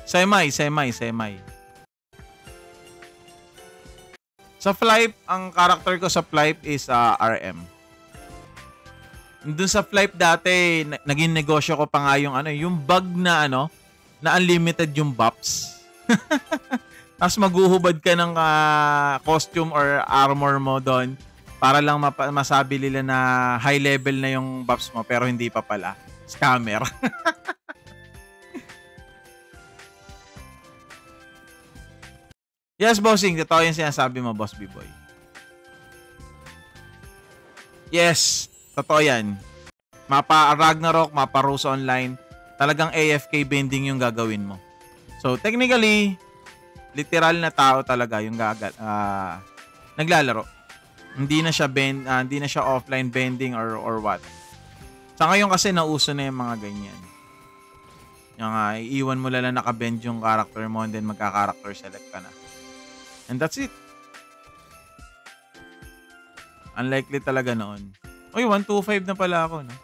S1: Semi. Sa Flight, ang character ko sa Flight is RM. Doon sa Flight dati, naging negosyo ko pa nga yung yung bug na na unlimited yung buffs. Tapos maghuhubad ka ng costume or armor mo doon para lang masabi nila na high level na yung buffs mo pero hindi pa pala. Scammer. Yes, bossing. Totoo yung sinasabi mo, Boss B-Boy. Yes, totoo yan. Mapa Ragnarok, mapa Rose Online, talagang AFK bending yung gagawin mo. So, technically, literal na tao talaga yung naglalaro. Hindi na siya hindi na siya offline bending or what. Sa ngayon kasi nauso na yung mga ganyan. Yung iiwan mo lang naka-bend yung character mo and then magka-character select ka na. And that's it. Unlikely talaga noon. Uy, 125 na pala ako, no?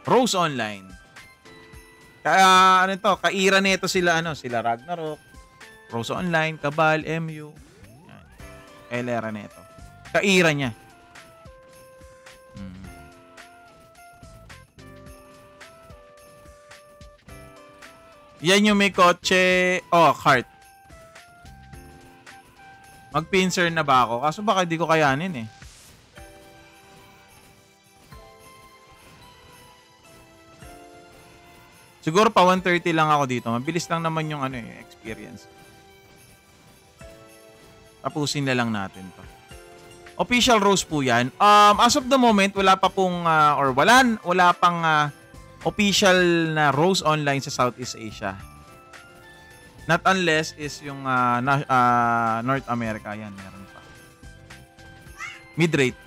S1: Rose Online. Kaya ano to, kaira nito sila sila Ragnarok, Rose Online, Cabal, MU. Yan. Kailera nito. Kaira niya. Yan yung may kotse, cart. Mag-pincer na ba ako? Kaso baka di ko kayanin eh. Siguro pa 130 lang ako dito. Mabilis lang naman yung experience. Tapusin na lang natin to. Official Rose po yan. As of the moment, wala pa pong, wala pang official na Rose Online sa Southeast Asia. Not unless is yung North America. Yan, meron pa. Mid-rate.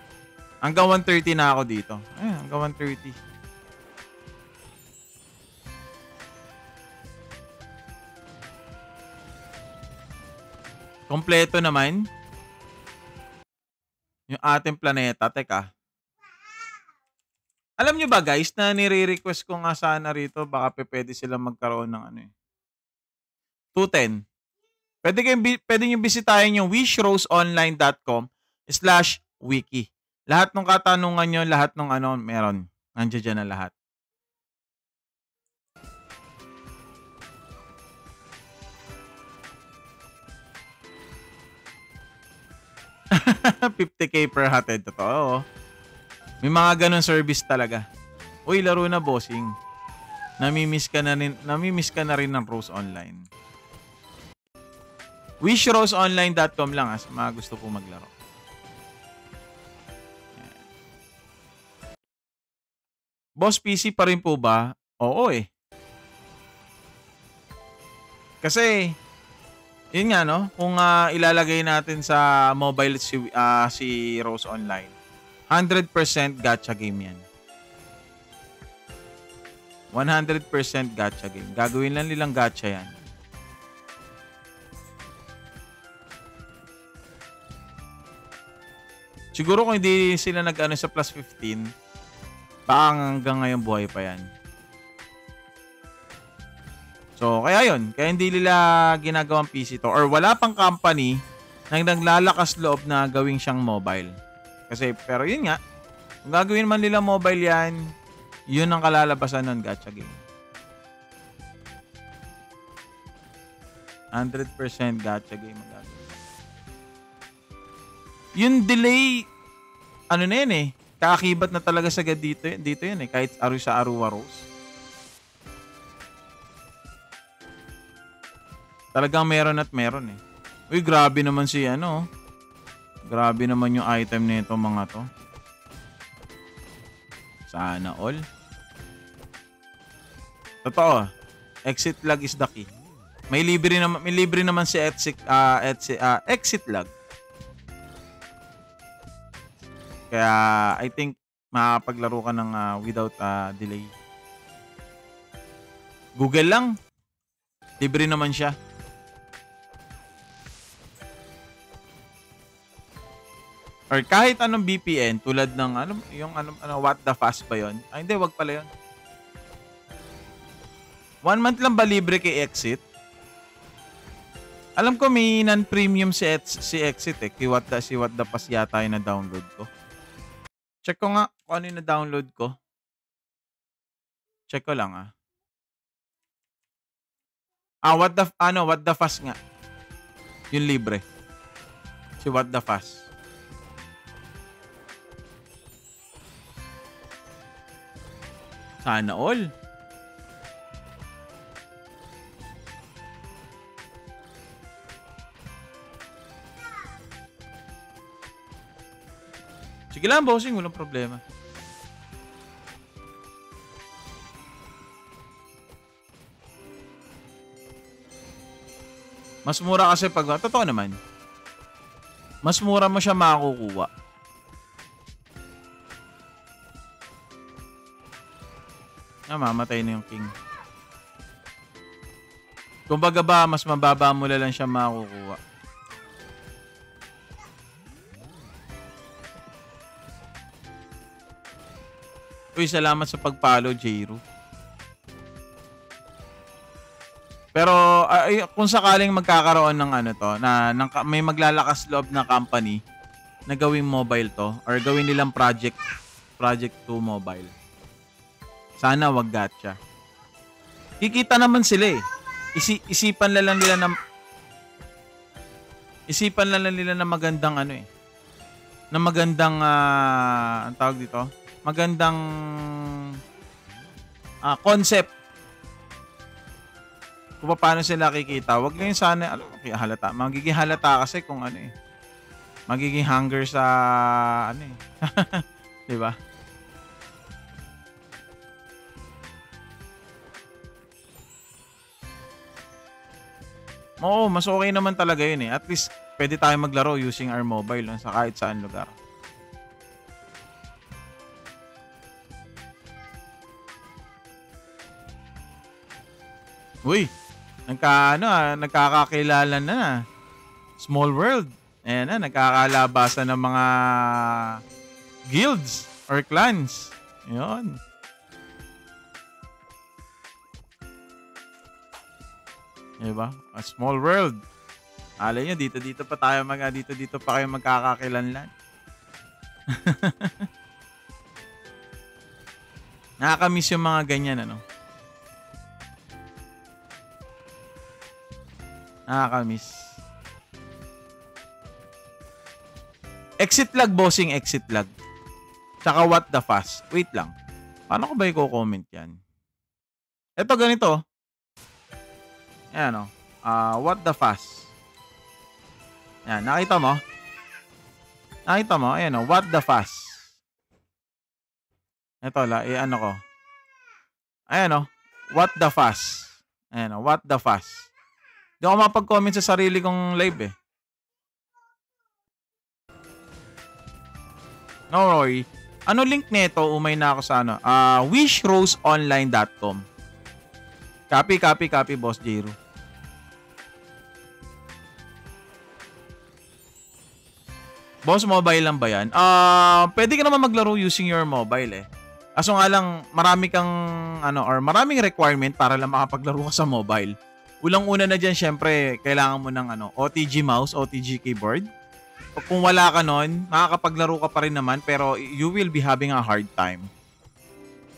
S1: Hanggang 130 na ako dito. Ayun, hanggang 130. Kompleto naman. Yung ating planeta. Teka. Alam nyo ba guys, na nire-request ko nga sana rito, baka pwede sila magkaroon ng 210. Pwede nyo bisitahin yung wishroseonline.com/wiki. Lahat ng katanungan nyo, lahat ng meron. Nandiyan dyan na lahat. $50K per hatid. Totoo. May mga ganun service talaga. Uy, laro na bossing. Namimiss ka na rin ng Rose Online. Wishroseonline.com lang sa mga gusto po maglaro. Boss, PC pa rin po ba? Oo eh. Kasi, yun nga kung ilalagay natin sa mobile si Rose Online, 100% gacha game yan. 100% gacha game. Gagawin lang nilang gacha yan. Siguro kung hindi sila sa plus 15, baka hanggang ngayon buhay pa yan. So, kaya yun. Kaya hindi nila ginagawang PC to. Or wala pang company na naglalakas loob na gawing siyang mobile. Kasi, pero yun nga, kung gagawin man nila mobile yan, yun ang kalalabasan nun, gacha game. 100% gacha game ang gagawin. Yung delay, na yun eh. Kaakibat na talaga sagad dito yun eh. Kahit sa Arua Rose. Talagang meron at meron eh. Uy, grabe naman grabe naman yung item nito mga to. Sana all. Totoo. Exit lag is the key. May libre naman si exit lag. Kaya I think makakapaglaro ka ng without delay. Google lang. Libre naman siya. Or kahit anong VPN tulad ng what the fast ba yun? Ay hindi, wag pala yun. 1 month lang ba libre kay Exit? Alam ko may non-premium si Exit eh. Si what the fast yata yung na-download ko. Check ko nga kung ano yung na-download ko. Check ko lang What the Fast nga. Yung libre. Si What the Fast. Sana all. Sige lang, bossing. Walang problema. Mas mura kasi pag... Totoo naman. Mas mura mo siya makukuha. Mamatay na yung king. Kumbaga ba, mas mababa mo lang siya makukuha. Uy, salamat sa pag-follow, Jairu. Pero kung sakaling magkakaroon ng ano to, may maglalakas loob na company na gawing mobile to or gawin nilang project 2 mobile. Sana wag gacha. Kikita naman sila eh. Isipan lang nila na magandang ano eh. Na magandang ang tawag dito, magandang concept. Kung paano sila kikita, wag lang sana halata. Magiging halata kasi kung ano eh. Magiging hunger sa ano eh. 'Di ba? Oo, mas okay naman talaga yun eh. At least, pwede tayo maglaro using our mobile sa kahit saan lugar. Uy, nagkakakilala na. Small world. Ayan na, nagkakalabasan ng mga guilds or clans. Yun. Diba? A small world. Alay nyo, dito pa kayo magkakakilanlan. Nakakamiss yung mga ganyan, ano? Nakakamiss. Exit lag, bossing, exit lag. Tsaka what the fast. Wait lang. Paano ko ba i-comment yan? Ito, ganito. Ayan o. What the fast. Ayan, nakita mo? Nakita mo? Ayan o. What the fast. Ito, ano ko. Ayan o. What the fast. Ayan o. What the fast. Hindi ako mapag-comment sa sarili kong live eh. No, Roy. Ano link nito? Umay na ako sa ano. wishroseonline.com. Copy, Boss Jairu. Boss, mobile lang ba yan? Pwede ka naman maglaro using your mobile eh. Kaso nga lang, maraming requirement para lang makapaglaro ka sa mobile. Ulang-una na dyan, syempre, kailangan mo ng OTG mouse, OTG keyboard. Kung wala ka nun, makakapaglaro ka pa rin naman, pero you will be having a hard time.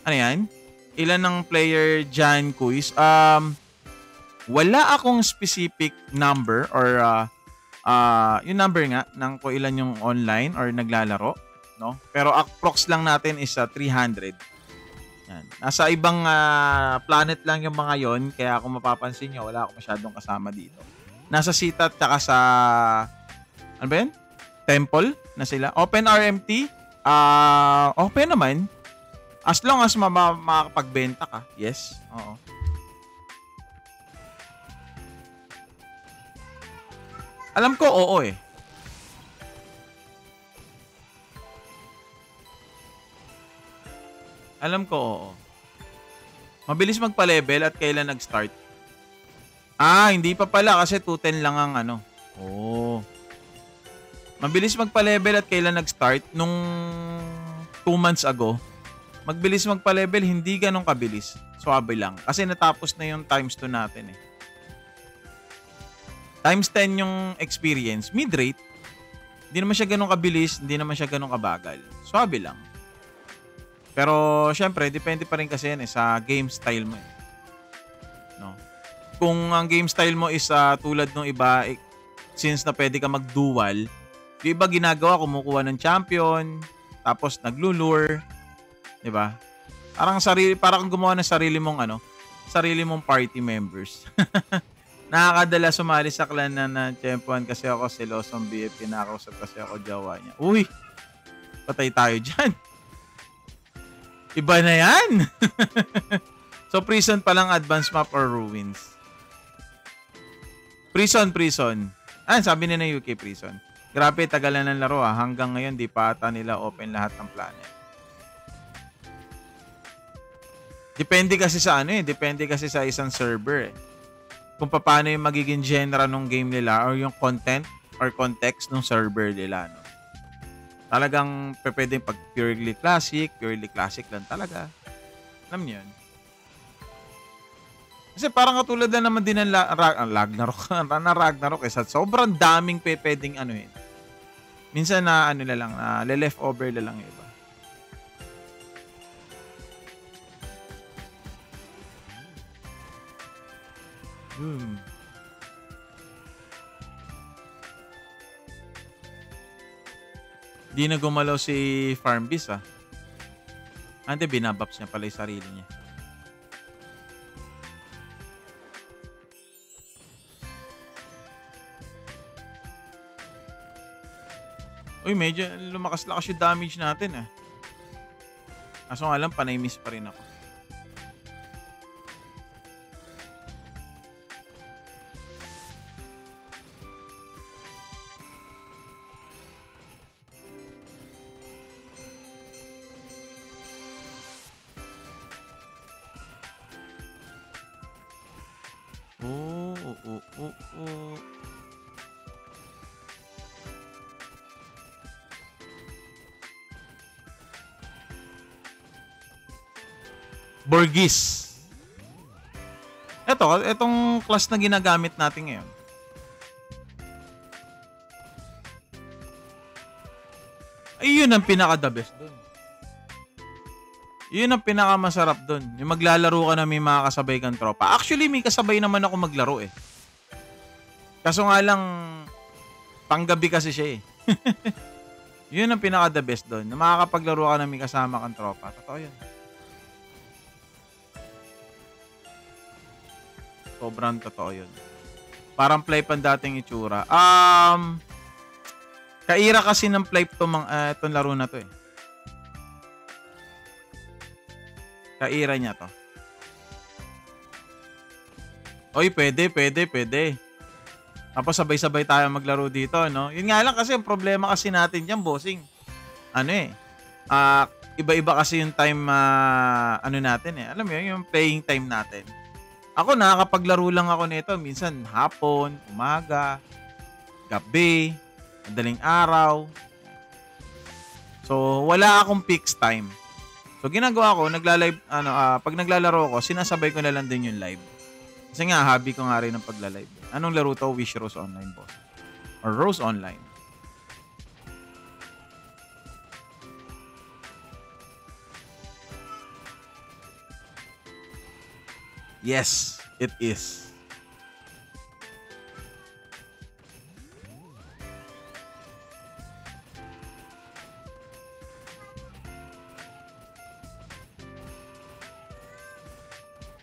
S1: Ano yan? Ilan ng player dyan, quiz? Wala akong specific number or yung number nga ng kung ilan yung online or naglalaro, no? Pero approx lang natin is 300. Yan. Nasa ibang planet lang yung mga yon, kaya kung mapapansin nyo, wala akong masyadong kasama dito. Nasa Sita at saka sa ano ba yun? Temple na sila. Open RMT, open naman. As long as makakapagbenta ka. Yes. Oo. Alam ko, oo eh. Alam ko, oo. Mabilis magpa-level at kailan nag-start? Hindi pa pala kasi 210 lang ang ano. Oo. Mabilis magpa-level at kailan nag-start? Nung 2 months ago. Magbilis magpa-level, hindi ganun kabilis. Swabe lang. Kasi natapos na yung times 2 natin eh. Times 10 yung experience. Mid-rate. Hindi naman siya ganun kabilis, hindi naman siya ganun kabagal. Swabe lang. Pero, syempre, depende pa rin kasi yan sa game style mo eh. No? Kung ang game style mo is tulad ng iba, since na pwede ka mag-dual, yung iba ginagawa, kumukuha ng champion, tapos naglulure, di ba? Parang gumawa ng sarili mong party members. Nakakadala sumali sa clan na champion kasi ako selosong BF, pinakausap kasi ako jowa niya. Uy, patay tayo dyan. Iba na yan. So, prison pa lang, advanced map or ruins. Prison. Sabi nila UK prison. Grabe, tagalan ng laro hanggang ngayon, di pa ata nila open lahat ng planet. Depende kasi sa isang server kung paano yung magiging genre ng game nila or yung content or context ng server nila. No? Talagang pwedeng pag purely classic lang talaga. Alam niyo yun? Kasi parang katulad na naman din ng Ragnarok sobrang daming pwedeng minsan na leftover na lang iba. Di na gumalaw si Farmbeast Hindi, binabaps niya pala yung sarili niya. Uy, medyo lumakas-lakas yung damage natin Kaso nga lang, panay miss pa rin ako. Borgis. Etong class na ginagamit natin ngayon. Ay, yun ang pinaka-the best dun. Yun ang pinaka-masarap dun. Yung maglalaro ka na may mga kasabay kang tropa. Actually, may kasabay naman ako maglaro Kaso nga lang, panggabi kasi siya Yun ang pinaka-the best dun. Na makakapaglaro ka na may kasama kang tropa. Totoo yun. Sobrang totoo yun. Parang Flipe ang dating itsura. Kaira kasi ng Flipe itong laro na to Kaira niya to. Oy, pwede. Tapos sabay-sabay tayo maglaro dito, no? Yun nga lang kasi ang problema kasi natin dyan, bossing. Iba-iba kasi yung time, natin Alam mo yun, yung playing time natin. Ako, nakakapaglaro lang ako nito. Minsan, hapon, umaga, gabi, madaling araw. So, wala akong fixed time. So, ginagawa ko, pag naglalaro ako, sinasabay ko na lang din yung live. Kasi nga, hobby ko nga rin ang pagla-live. Anong laro to? Wish Rose Online, boss. Or Rose Online. Yes, it is.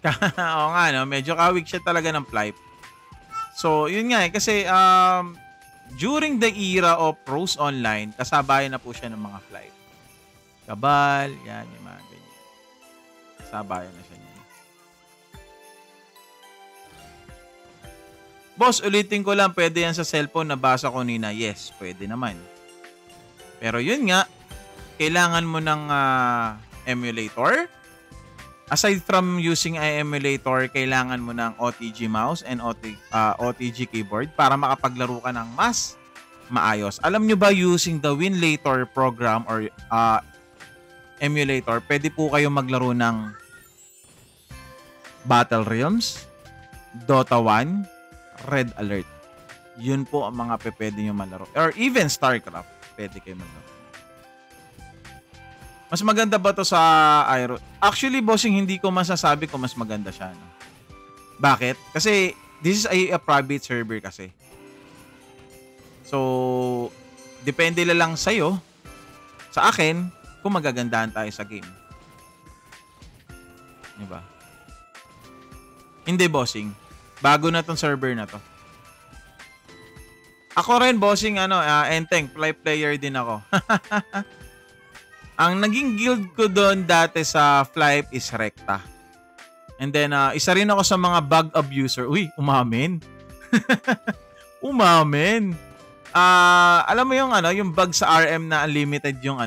S1: Oo nga, no? Medyo kawig siya talaga ng Flipe. So, yun nga kasi during the era of Rose Online, kasabayan na po siya ng mga Flipe. Kabal, yan, yung mga ganyan. Kasabayan na siya niyan. Boss, ulitin ko lang, pwede yan sa cellphone, nabasa ko nina. Yes, pwede naman. Pero yun nga, kailangan mo ng emulator. Aside from using emulator, kailangan mo ng OTG mouse and OTG keyboard para makapaglaro ka ng mas maayos. Alam nyo ba, using the Winlator program or emulator, pwede po kayo maglaro ng Battle Realms, Dota 1, Red Alert. Yun po ang mga pwede nyo malaro. Or even StarCraft, pwede kayo maglaro. Mas maganda ba to sa Aero? Actually, bossing, hindi ko masasabi kung mas maganda siya. No? Bakit? Kasi this is a private server kasi. So, depende lang sa'yo, sa akin, kung magagandahan tayo sa game. Diba? Hindi, bossing. Bago na tong server na to. Ako rin, bossing, Enteng, player din ako. Ang naging guild ko doon dati sa Flype is Recta. And then, isa rin ako sa mga bug abuser. Uy, umamin. Umamin. Alam mo yung bug sa RM na unlimited yung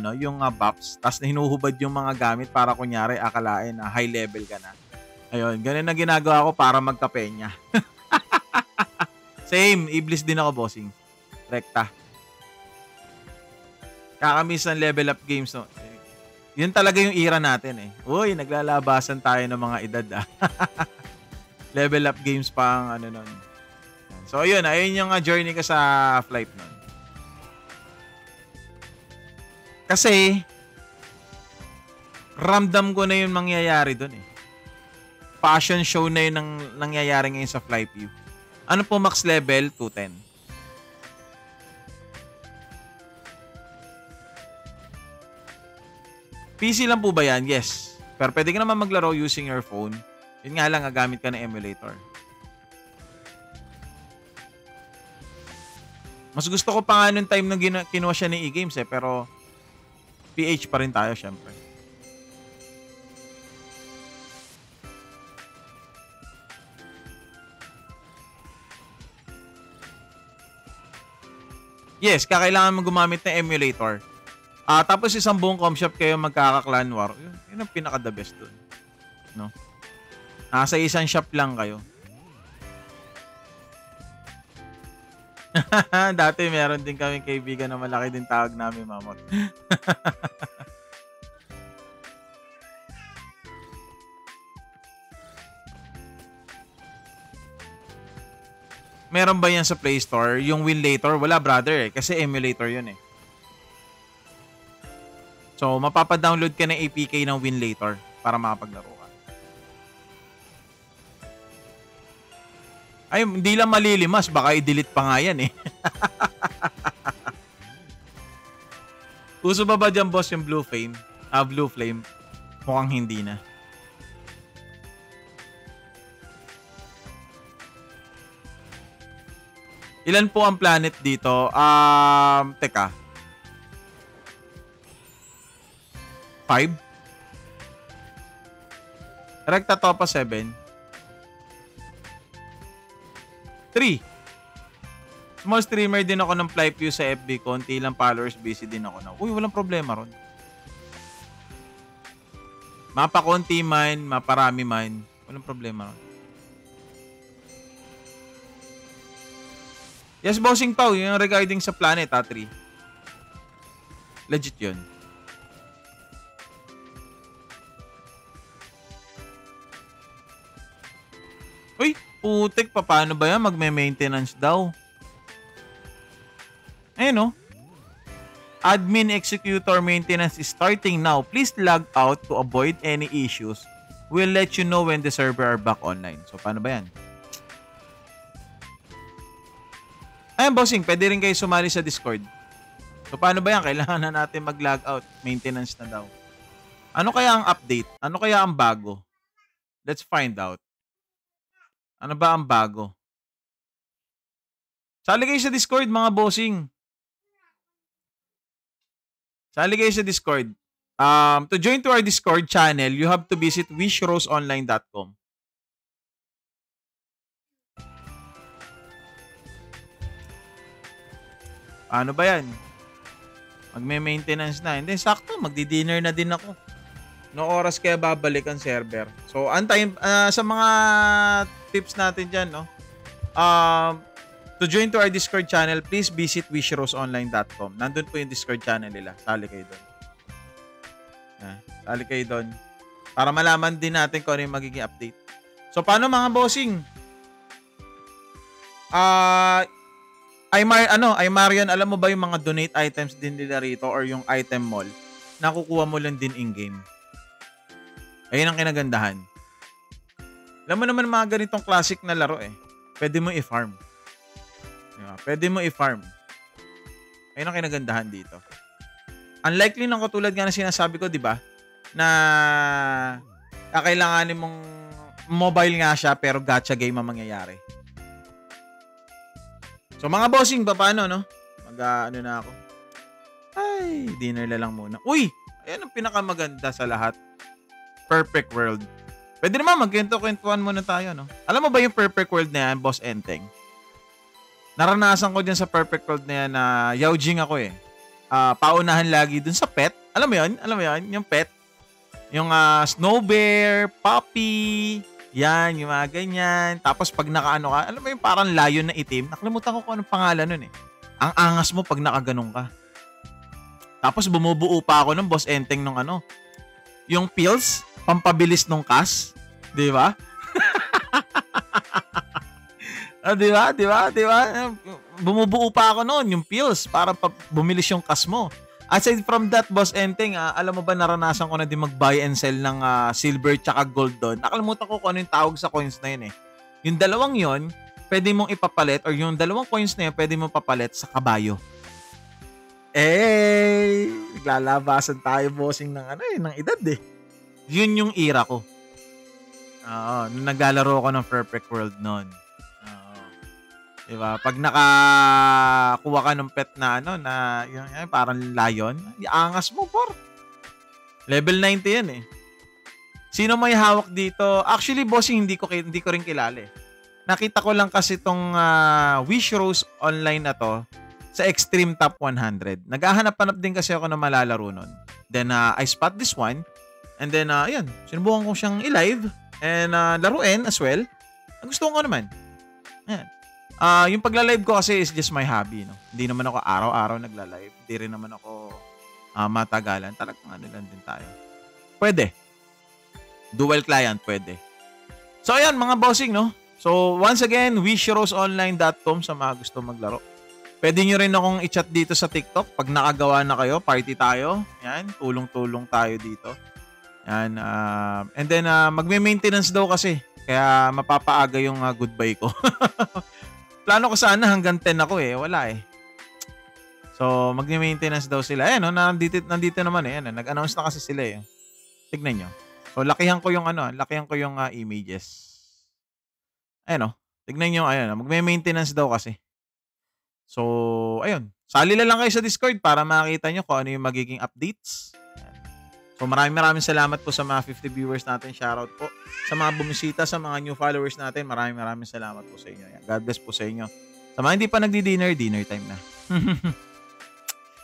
S1: buffs, tapos hinuhubad yung mga gamit para kunyari akalain na high level ka na. Ayun, ganun na ginagawa ko para magkapenya. Same, Iblis din ako, bossing. Rekta. Kakamiss ng level up games, no? Yun talaga yung era natin eh. Uy, naglalabasan tayo ng mga edad Level up games pa ang nun. So, ayun yung journey ko sa Flype nun. Kasi, ramdam ko na yung mangyayari dun eh. Passion show na yun ang nangyayari ngayon sa Flype. Ano po max level? 210. PC lang po ba yan? Yes. Pero pwede ka naman maglaro using your phone. Yun nga lang, gagamit ka ng emulator. Mas gusto ko pa nga nung time na kinuha siya ni E-Games pero PH pa rin tayo syempre. Yes, kakailangan mo gumamit ng emulator. Tapos isang buong com shop kayo magkaka-clan war. Yun ang pinaka-the best dun. No? Nasa isang shop lang kayo. Dati meron din kaming kaibigan na malaki din tawag namin Mamot. Meron ba yan sa Play Store? Yung Winlator? Wala, brother eh. Kasi emulator yun eh. So, mapapadownload ka ng APK ng Winlator para makapaglaro ka. Ay, hindi lang malilimas. Baka i-delete pa nga yan eh. Uso ba dyan, boss, yung Blue Flame? Blue Flame. Mukhang hindi na. Ilan po ang planet dito? Teka. 5? Recta Topa 7. 3. Small streamer din ako ng Flype sa FB. Konti lang followers, busy din ako na. Uy, walang problema ron. Mapakonti man, maparami man. Walang problema ron. Yes, bossing Pau, yung regarding sa planet, 3. Legit yun. Uy, putik, paano ba yan? Magme-maintenance daw. Ayun, no? Admin executor maintenance is starting now. Please log out to avoid any issues. We'll let you know when the server are back online. So, paano ba yan? Ayun, bossing, pwede rin kayo sumali sa Discord. So, paano ba yan? Kailangan na natin mag-log out. Maintenance na daw. Ano kaya ang update? Ano kaya ang bago? Let's find out. Ano ba ang bago? Sali kayo sa Discord, mga bossing. Sali kayo sa Discord. To join to our Discord channel, you have to visit wishroseonline.com. Ano ba yan? Magme-maintenance na. Hindi, sakto. Magdi-dinner na din ako. No oras kaya babalik ang server. So, antayin, sa mga tips natin dyan, no? To join to our Discord channel, please visit wishroseonline.com. Nandun po yung Discord channel nila. Sali kayo doon. Sali kayo doon. Para malaman din natin kung ano yung magiging update. So, paano mga bossing? Marion, alam mo ba yung mga donate items din nila rito or yung item mall? Nakukuha mo lang din in-game. Ayun ang kinagandahan. Alam mo naman mga ganitong classic na laro eh. Pwede mo i-farm. Diba? Pwede mo i-farm. Ayun ang kinagandahan dito. Unlikely ng katulad nga na sinasabi ko, di ba? Na kakailanganin mong mobile nga siya pero gacha game ang mangyayari. So mga bossing, paano no? Ano na ako. Ay, dinner na lang muna. Uy! Ayan ang pinakamaganda sa lahat. Perfect world. Pwede naman magkwento-kwentuhan muna tayo, no? Alam mo ba yung perfect world na yan, Boss Enteng? Naranasan ko dyan sa perfect world na yan na yaujing ako eh. Paunahan lagi dun sa pet. Alam mo yun? Alam mo yun? Yung pet. Yung snow bear, puppy, yan, yung mga ganyan. Tapos pag nakaano ka, alam mo yung parang lion na itim. Nakalimutan ko kung anong pangalan nun eh. Ang angas mo pag nakaganong ka. Tapos bumubuo pa ako ng Boss Enteng nung ano. Yung pills, pampabilis nung kas. Di ba? Di ba? Di ba? Di ba? Bumubuo pa ako noon, yung pills, para bumilis yung kas mo. Aside from that, Boss Enteng, alam mo ba naranasan ko na din mag-buy and sell ng silver tsaka gold doon. Nakalimutan ko kung ano yung tawag sa coins na yun eh. Yung dalawang yon, pwede mong ipapalit, or yung dalawang coins na yun, pwede mong papalit sa kabayo. Naglalabasan tayo, bossing, ng ng edad eh. Yun yung era ko. Oo, nung naglalaro ko ng Perfect World noon. Oo. Diba? Pag nakakuha ka ng pet na yung parang lion, iangas mo, por. Level 90 yan eh. Sino may hawak dito? Actually, bossing, hindi ko rin kilala eh. Nakita ko lang kasi itong Wish Rose online na to sa Extreme Top 100. Naghahanap-hanap din kasi ako na malalaro nun. Then, I spot this one. And then, ayan, sinubukan ko siyang i-live and laruin as well. Gusto ko naman. Ayan. Yung pagla-live ko kasi is just my hobby. No? Hindi naman ako araw-araw nagla-live. Hindi rin naman ako matagalan. Talagang lang din tayo. Pwede. Dual client, pwede. So, ayan, mga bossing, no? So, once again, wishroseonline.com sa mga gusto maglaro. Pwede nyo rin akong i-chat dito sa TikTok. Pag nakagawa na kayo, party tayo. Yan, tulong-tulong tayo dito. Yan. And then, magme-maintenance daw kasi. Kaya mapapaaga yung goodbye ko. Plano ko sana hanggang 10 ako eh. Wala eh. So, magme-maintenance daw sila. Ayan, no? Nandito naman eh. Ayan, nag-announce na kasi sila eh. Tignan nyo. So, lakihan ko yung images. Ayan, no? Tignan nyo, ayan. Magme-maintenance daw kasi. So, ayun. Sali lang kayo sa Discord para makita nyo kung ano yung magiging updates. So, maraming salamat po sa mga 50 viewers natin. Shoutout po. Sa mga bumisita, sa mga new followers natin, maraming salamat po sa inyo. God bless po sa inyo. Sa mga hindi pa dinner time na.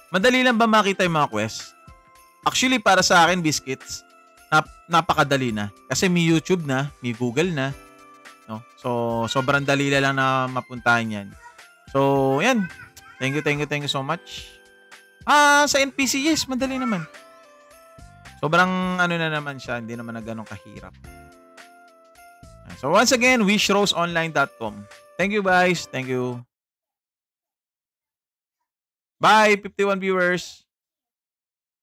S1: Madali lang ba makita yung mga quest? Actually, para sa akin, biscuits, napakadali na. Kasi may YouTube na, may Google na. No? So, sobrang dali lang na mapuntahan yan. So, yan. Thank you so much. Sa NPC, yes, madali naman. Sobrang na naman siya, hindi naman na ganun kahirap. So, once again, wishroseonline.com. Thank you, guys. Thank you. Bye, 51 viewers.